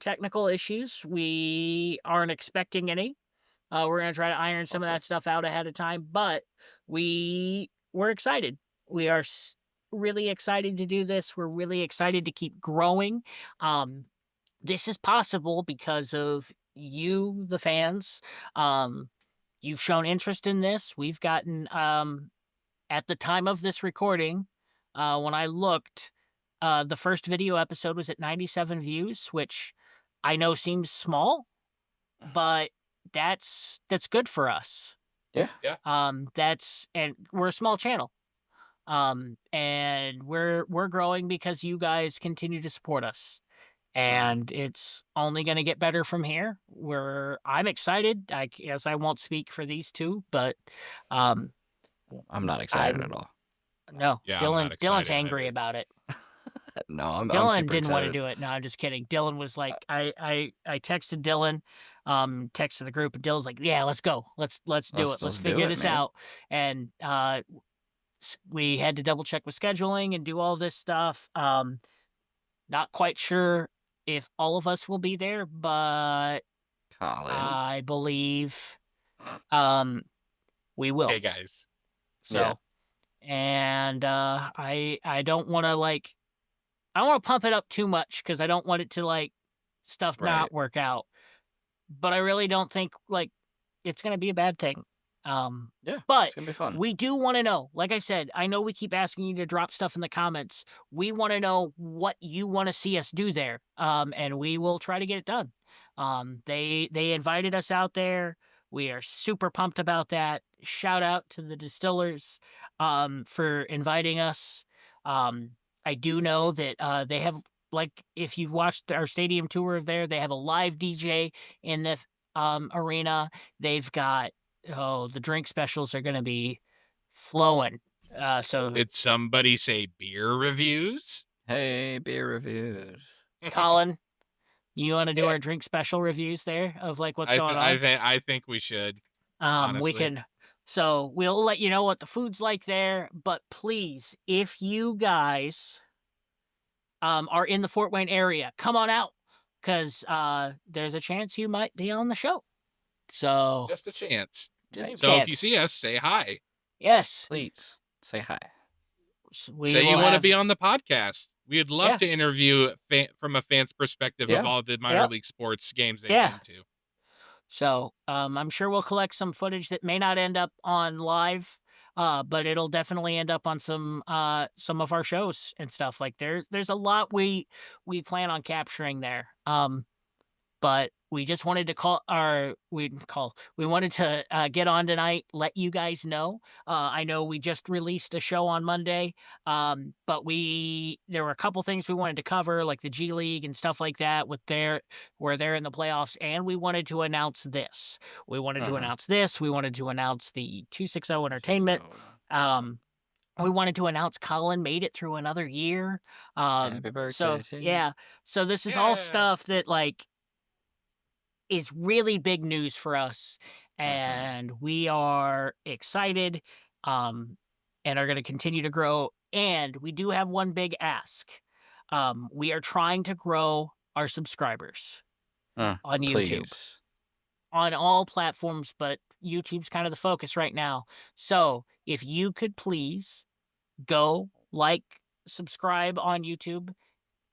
technical issues. We aren't expecting any. We're gonna try to iron some of that stuff out ahead of time, but we're excited. We are really excited to do this. We're really excited to keep growing. This is possible because of you, the fans. You've shown interest in this. We've gotten at the time of this recording, when I looked, the first video episode was at 97 views, which I know seems small, but that's good for us. Yeah. Yeah. And we're a small channel. And we're growing because you guys continue to support us. And it's only going to get better from here. I'm excited. I guess I won't speak for these two, but I'm not excited at all. No, Yeah, Dylan's angry about it. No, I'm Dylan super didn't want to excited. do it. No, I'm just kidding. Dylan was like, I texted Dylan, texted the group, and Dylan's like, yeah, let's go. Let's do it. Let's figure this out. And we had to double check with scheduling and do all this stuff. Not quite sure if all of us will be there, but Colin. I believe we will. Hey, guys. So, and I don't want to I don't want to pump it up too much because I don't want it to stuff not work out. But I really don't think it's gonna be a bad thing. But it's gonna be fun. We do want to know. Like I said, I know we keep asking you to drop stuff in the comments. We want to know what you want to see us do there. And we will try to get it done. They invited us out there. We are super pumped about that. Shout out to the Distillers for inviting us. I do know that they have, if you've watched our stadium tour there, they have a live DJ in the arena. They've got, the drink specials are going to be flowing. So did somebody say beer reviews? Hey, beer reviews. Colin, you want to do our drink special reviews there of what's going on? I think we should. Honestly. We can. So we'll let you know what the food's like there. But please, if you guys are in the Fort Wayne area, come on out because there's a chance you might be on the show. So just a chance. So if you see us, say hi. Yes, please say hi. Say you want to be on the podcast. We would love to interview from a fan's perspective of all the minor league sports games they've been to. So I'm sure we'll collect some footage that may not end up on live, but it'll definitely end up on some of our shows and stuff. There's a lot we plan on capturing there. But we just wanted to we wanted to get on tonight, let you guys know. I know we just released a show on Monday, but there were a couple things we wanted to cover, like the G League and stuff like that, where they're in the playoffs, and we wanted to announce this. We wanted to announce this. We wanted to announce the 260 Entertainment. We wanted to announce Colin made it through another year. Happy birthday. So this is all stuff that is really big news for us, and we are excited, and are going to continue to grow. And we do have one big ask. We are trying to grow our subscribers on YouTube. Please. On all platforms, but YouTube's kind of the focus right now. So if you could please go subscribe on YouTube,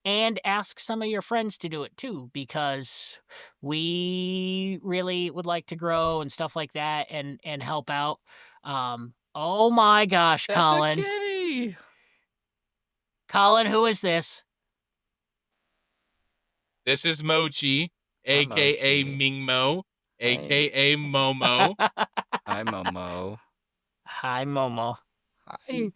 and ask some of your friends to do it too, because we really would like to grow and stuff like that and help out. Oh my gosh, That's Colin. a kitty. Colin, who is this? This is Mochi, aka Mingmo, aka Momo. Hi, Momo. Hi, Momo. Hi.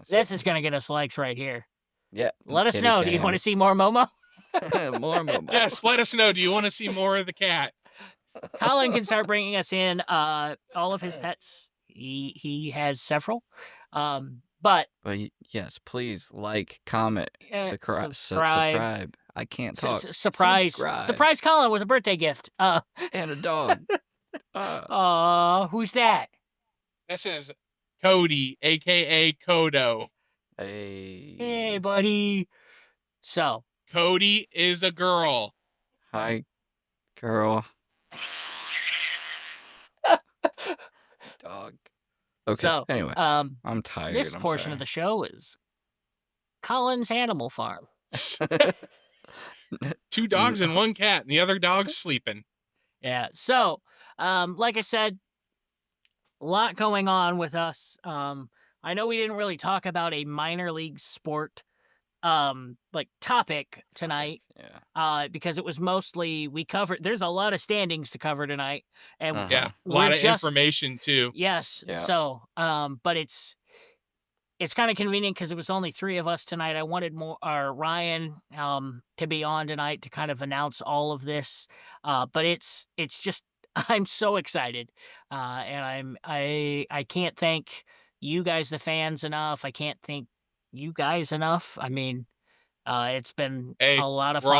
This is gonna get us likes right here. Yeah. Let us know. Do you want to see more Momo? More Momo. Yes, let us know. Do you want to see more of the cat? Colin can start bringing us in all of his pets. He has several. But yes, please comment, subscribe. I can't talk. Surprise Colin with a birthday gift. And a dog. Who's that? This is Cody, aka Kodo. Hey, buddy. So Cody is a girl. Hi, girl. Dog. Okay. So, anyway, I'm tired. This portion of the show is Colin's Animal Farm. 2 dogs and 1 cat, and the other dog's sleeping. Yeah. So, like I said, a lot going on with us. I know we didn't really talk about a minor league sport topic tonight. Yeah. Because it was mostly there's a lot of standings to cover tonight, and a lot of information too. Yes. Yeah. So, but it's kind of convenient because it was only 3 of us tonight. I wanted Ryan to be on tonight to kind of announce all of this. But it's just I'm so excited, and I can't thank you guys, the fans, enough. I can't thank you guys enough. I mean, it's been a lot of fun.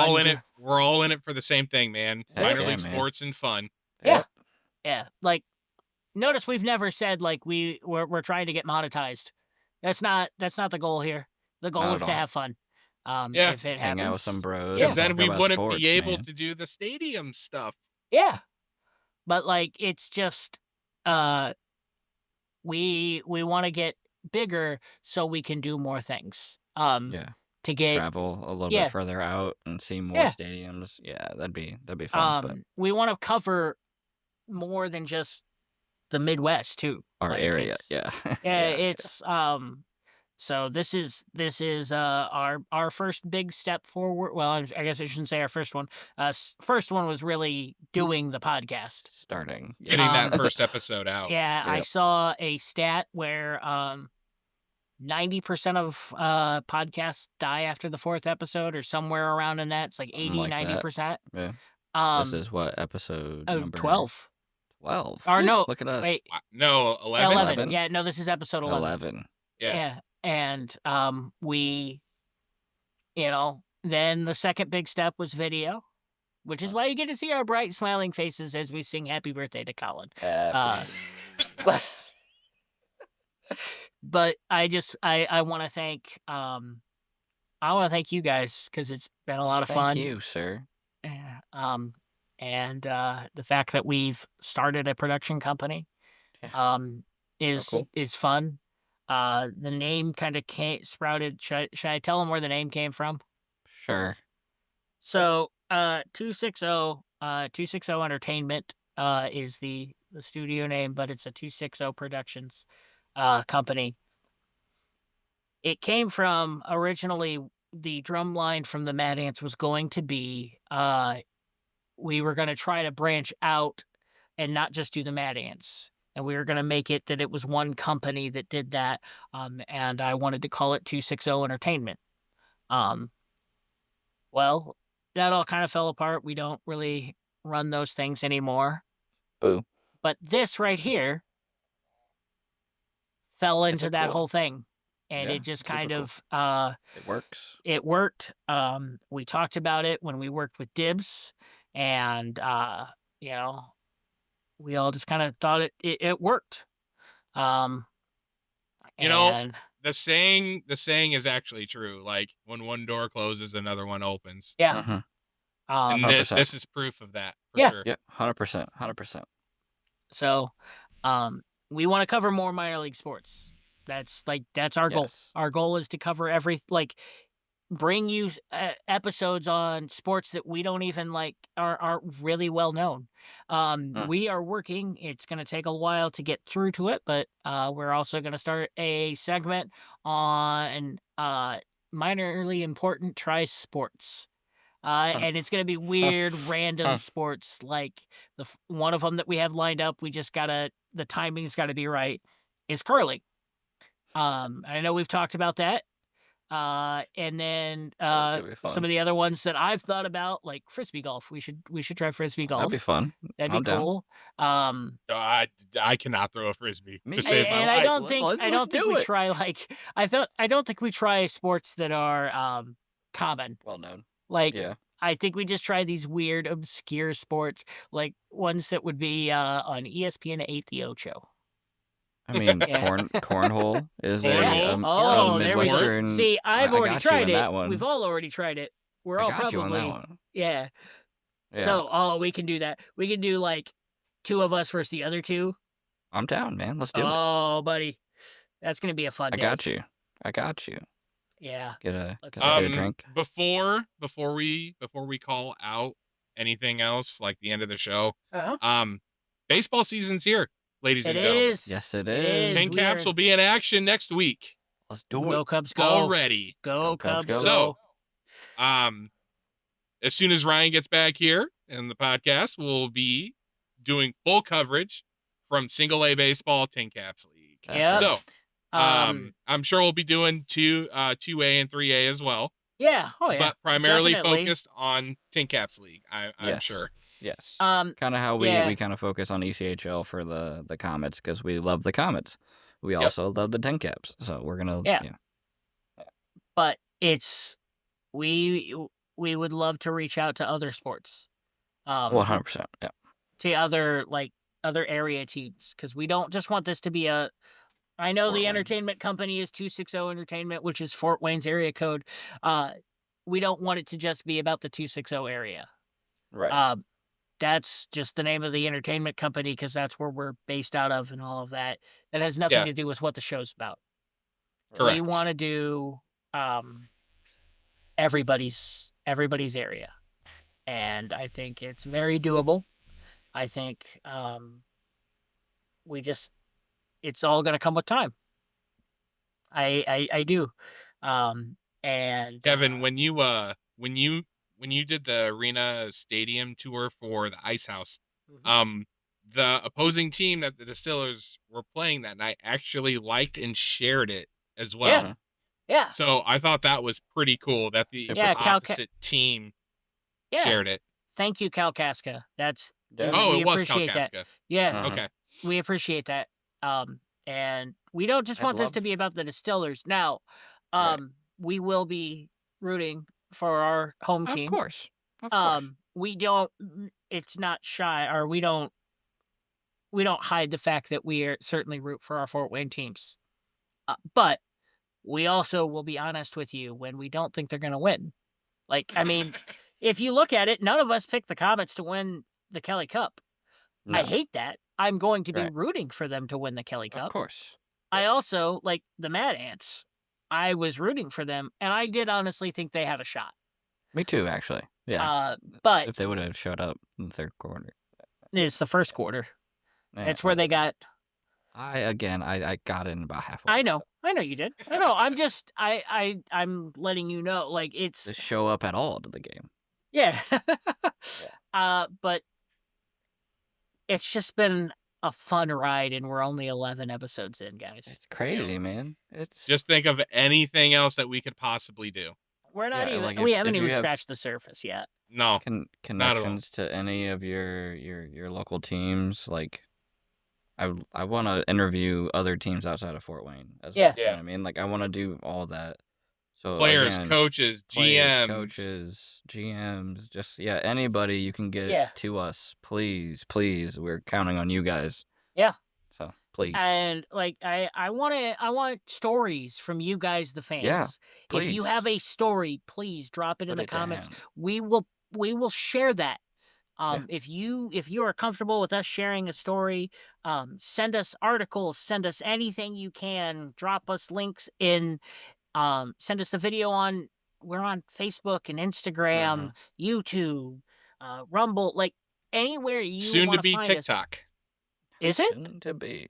We're all in it for the same thing, man. Minor league sports and fun. Yeah. Yeah. Notice we've never said we're trying to get monetized. That's not the goal here. The goal is to have fun. If it happens, hang out with some bros. Because then we wouldn't be able to do the stadium stuff. Yeah. But it's just we want to get bigger so we can do more things. To travel a little bit further out and see more stadiums. Yeah, that'd be fun. But we want to cover more than just the Midwest too. Our area, yeah. It's so this is our first big step forward. Well, I guess I shouldn't say our first one. First one was really doing the podcast. Starting. Getting that first episode out. Yeah, yep. I saw a stat where 90% of podcasts die after the 4th episode, or somewhere around in that. It's 80-90%. Yeah. This is what episode number 12. 12. Or no, look at us. Wait. No, 11. 11. Yeah, no, this is episode 11. Yeah. And we, then the second big step was video, which is why you get to see our bright smiling faces as we sing happy birthday to Colin. But I want to thank you guys, because it's been a lot of fun. Thank you, sir. And the fact that we've started a production company is fun. The name kind of sprouted. Should I tell them where the name came from? Sure. So 260 Entertainment is the studio name, but it's a 260 Productions company. It came from, originally, the drum line from the Mad Ants was going to be we were going to try to branch out and not just do the Mad Ants. And we were going to make it that it was one company that did that. And I wanted to call it 260 Entertainment. Well, that all kind of fell apart. We don't really run those things anymore. Boo. But this right here fell into that whole thing. And it just kind of... it works. It worked. We talked about it when we worked with Dibs. And, we all just kind of thought it worked. You know, And the saying is actually true. Like, when one door closes, another one opens. yeah, Mhm. And 100%. this is proof of that, for Yeah. sure. Yeah, 100%. 100%. so we want to cover more minor league sports. That's our goal. Yes. Our goal is to cover bring you episodes on sports that we don't even aren't really well known. We are working. It's going to take a while to get through to it, but we're also going to start a segment on minorly important tri sports. And it's going to be weird, random sports. Like one of them that we have lined up, the timing's got to be right, is curling. I know we've talked about that. And then some of the other ones that I've thought about, like frisbee golf. We should try frisbee golf. That'd be fun. That'd be cool. I cannot throw a frisbee to Me save my and life. I don't think we try I don't think we try sports that are common. Well known. Like Yeah. I think we just try these weird, obscure sports, like ones that would be on ESPN 8 The Ocho. I mean, Yeah. cornhole is Cornhole? Oh, there we go. Midwestern. See, I've I already got you tried in it. that one. We've all already tried it. We're I all got you on that probably one. yeah. Yeah. So, we can do that. We can do like two of us versus the other two. I'm down, man. Let's do it. Oh, buddy, that's gonna be a fun day. I got you. Yeah. Get a drink. Before we call out anything else, like the end of the show, baseball season's here, ladies and gentlemen. It is. Yes, it is. Tin Caps will be in action next week. Let's do it. Go Cubs, go! Already. Go Cubs, go! So, as soon as Ryan gets back here in the podcast, we'll be doing full coverage from Single A Baseball Tin Caps League. Yeah. So, I'm sure we'll be doing 2A and 3A as well. Yeah. Oh yeah. But primarily definitely. focused on Tin Caps League. I'm sure. Yes. Kind of how we kind of focus on ECHL for the Comets, because we love the Comets. We also love the Tin Caps, so we're gonna But we would love to reach out to other sports. 100%. Yeah. To other area teams, because we don't just want this to be a. I know the entertainment company is 260 Entertainment, which is Fort Wayne's area code. We don't want it to just be about the 260 area. Right. That's just the name of the entertainment company, because that's where we're based out of and all of that. That has nothing to do with what the show's about. Correct. We want to do everybody's area, and I think it's very doable. I think it's all going to come with time. I do. And Kevin, when you did the arena stadium tour for the Ice House, the opposing team that the Distillers were playing that night actually liked and shared it as well. Yeah. So I thought that was pretty cool that the opposite team shared it. Thank you, Kalkaska. That's it was Kalkaska. That. Yeah. Okay. We appreciate that. And we don't just want this to be about the Distillers. Now, we will be rooting for our home team. Of course. We don't. It's not shy, or we don't hide the fact that we are certainly root for our Fort Wayne teams. But we also will be honest with you when we don't think they're going to win. Like, I mean, if you look at it, none of us picked the Comets to win the Kelly Cup. No. I hate that. I'm going to be rooting for them to win the Kelly Cup. Of course. I also, like the Mad Ants, I was rooting for them, and I did honestly think they had a shot. Me too, actually. Yeah. But if they would have shut up in the third quarter. It's the first quarter. It's where they got... I got in about halfway. I know you did. I know. I'm letting you know. Like, it's to show up at all to the game. Yeah. But it's just been a fun ride, and we're only 11 episodes in, guys. It's crazy, man. It's just think of anything else that we could possibly do. We're not even. We haven't even scratched the surface yet. No. Connections to any of your local teams, like. I want to interview other teams outside of Fort Wayne as well. You know what I mean? Like, I want to do all that. So players, coaches, GMs, just anybody you can get to us, please. We're counting on you guys. Yeah. So Please. And like I want stories from you guys, the fans. Yeah, If you please. have a story, please drop it in Put the it comments. down. We will share that. Yeah. If you are comfortable with us sharing a story, send us articles, send us anything you can, drop us links in, send us the video we're on Facebook and Instagram, YouTube, Rumble, like anywhere you Soon to want to be find us. TikTok. Is it? Soon to be.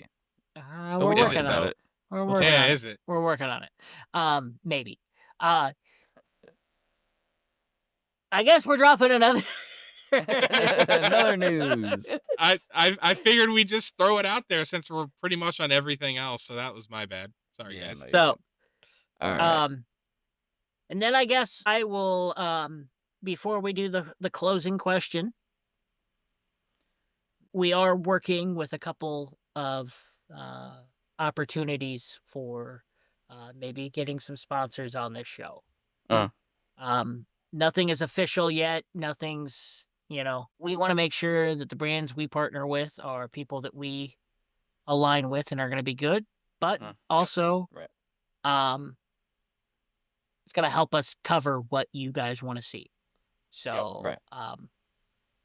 We're we working talked about on it. We're We'll working talk on Yeah, it. is it? We're working on it. Maybe. I guess we're dropping another Another news. I figured we'd just throw it out there since we're pretty much on everything else, so that was my bad. Sorry, Yeah, guys. no, So, all right. and then I guess I will before we do the closing question, we are working with a couple of opportunities for maybe getting some sponsors on this show. Nothing is official yet. Nothing's, we want to make sure that the brands we partner with are people that we align with and are going to be good, but also, it's going to help us cover what you guys want to see. So,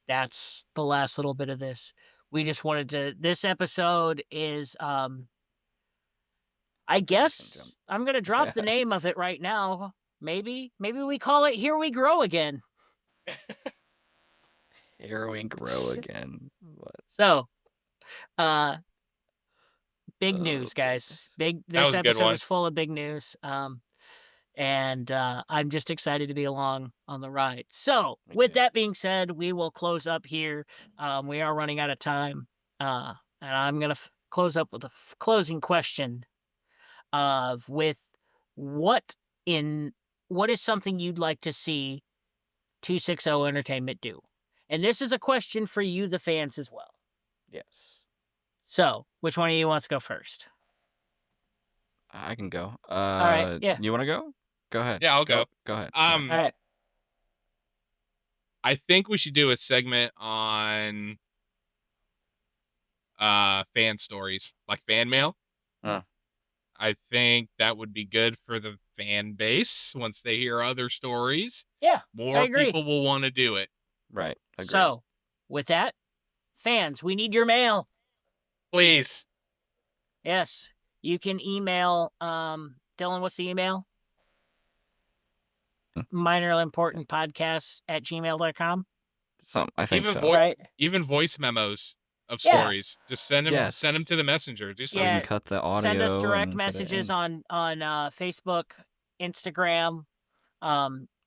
that's the last little bit of this. We just wanted to, this episode is, I guess I'm going to drop the name of it right now. Maybe we call it Here We Grow Again. Here we grow again. What? So, big news, guys. This episode is full of big news. And I'm just excited to be along on the ride. So, with that being said, we will close up here. We are running out of time. And I'm going to close up with a closing question with what is something you'd like to see 260 Entertainment do? And this is a question for you, the fans, as well. Yes. So, which one of you wants to go first? I can go. All right. Yeah. You want to go? Go ahead. Yeah, I'll go. Go ahead. All right. I think we should do a segment on fan stories, like fan mail. I think that would be good for the fan base once they hear other stories. Yeah, more people will want to do it. Right. Agreed. So, with that, fans, we need your mail. Please. Yes. You can email, Dylan, what's the email? minorlyimportantpodcasts@gmail.com. I think even so. Right? Even voice memos of stories. Just send them to the messenger. Just so you can cut the audio. Send us direct messages on Facebook, Instagram.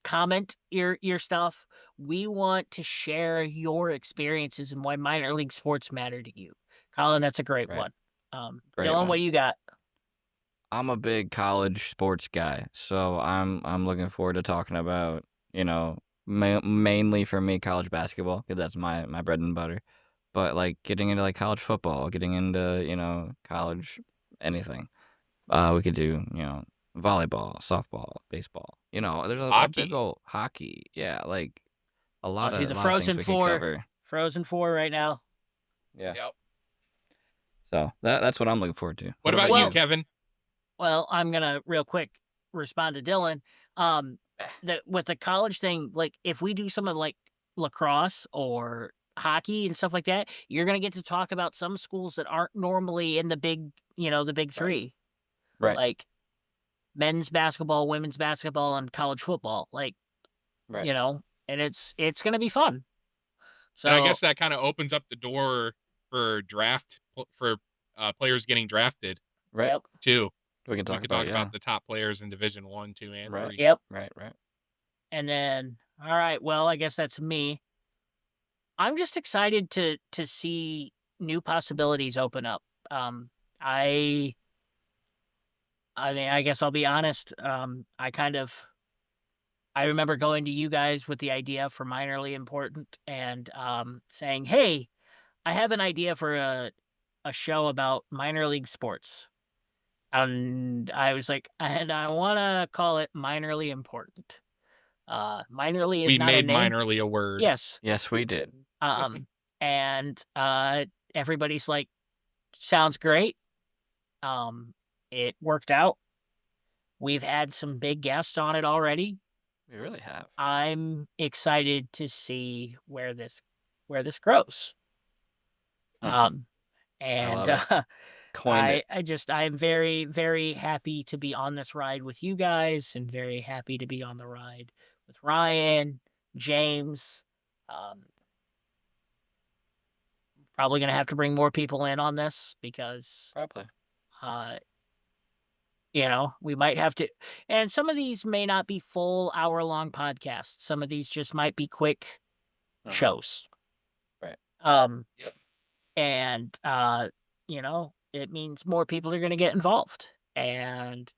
Comment your stuff. We want to share your experiences and why minor league sports matter to you. Colin, that's a great one. Dylan, what you got? I'm a big college sports guy, so I'm looking forward to talking about, mainly for me, college basketball, because that's my bread and butter. But like getting into like college football, getting into, college anything. We could do, volleyball, softball, baseball. There's a big old hockey. Yeah, like a lot of the Frozen things we Four. can cover. Frozen Four right now. Yeah. Yep. So that's what I'm looking forward to. What about you, Kevin? Well, I'm gonna real quick respond to Dylan. With the college thing, like if we do some of like lacrosse or hockey and stuff like that, you're gonna get to talk about some schools that aren't normally in the big, the big three. Right. Like men's basketball, women's basketball, and college football. Like, and it's gonna be fun. So and I guess that kind of opens up the door for players getting drafted. Right. Too. We can talk about the top players in Division 1, 2, and 3. Yep. Right. And then, all right, well, I guess that's me. I'm just excited to see new possibilities open up. I mean, I guess I'll be honest. I remember going to you guys with the idea for Minorly Important and saying, hey, I have an idea for a show about minor league sports. And I was like, and I want to call it Minorly Important. Minorly is not a name. We made Minorly a word. Yes. Yes, we did. And everybody's like, sounds great. It worked out. We've had some big guests on it already. We really have. I'm excited to see where this grows. And I'm very, very happy to be on this ride with you guys, and very happy to be on the ride with Ryan, James. Probably going to have to bring more people in on this because we might have to, and some of these may not be full hour-long podcasts. Some of these just might be quick shows. Right. Yep. And, it means more people are going to get involved. And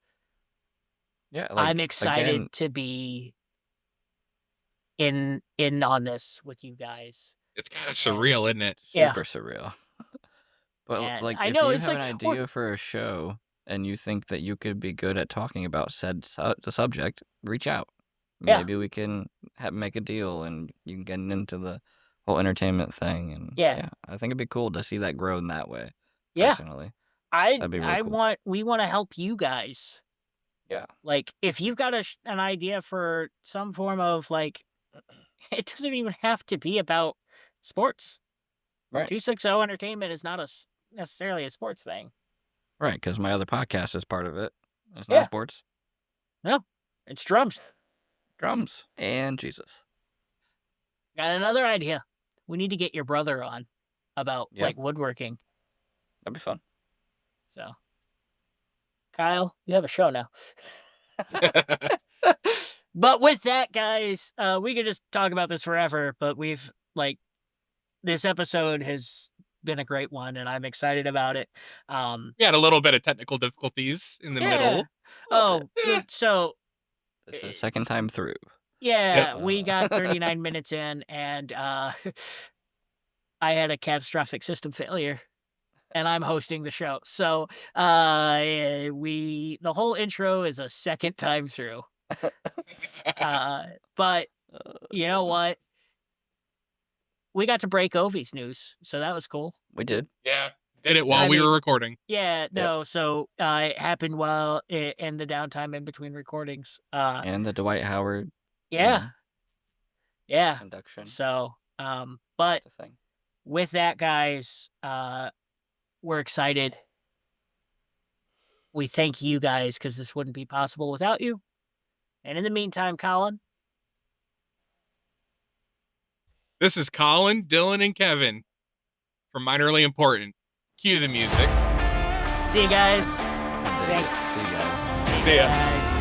I'm excited to be in on this with you guys. It's kind of surreal, isn't it? Super surreal. But and if you have an idea for a show and you think that you could be good at talking about said subject, reach out. Maybe we can make a deal and you can get into the whole entertainment thing. And I think it'd be cool to see that grow in that way. Personally. That'd be really cool. We want to help you guys. Yeah. Like, if you've got an idea for some form of, like, it doesn't even have to be about sports. Right. 260 Entertainment is not necessarily a sports thing. Right, because my other podcast is part of it. It's not sports. No, it's drums. Drums and Jesus. Got another idea. We need to get your brother on about like woodworking. That'd be fun. So, Kyle, you have a show now. But with that, guys, we could just talk about this forever, but this episode has been a great one, and I'm excited about it. We had a little bit of technical difficulties in the middle. So this is the second time through. Yeah, we got 39 minutes in, and I had a catastrophic system failure, and I'm hosting the show. So the whole intro is a second time through. But you know what? We got to break Ovi's news, so that was cool. We did. Yeah, did it while we were recording. Yeah, no, so it happened while in the downtime in between recordings. And the Dwight Howard. Yeah. Induction. So, but with that, guys, we're excited. We thank you guys because this wouldn't be possible without you. And in the meantime, Colin. This is Colin, Dylan, and Kevin from Minorly Important. Cue the music. See you guys. Thanks. See you guys. See ya. Guys.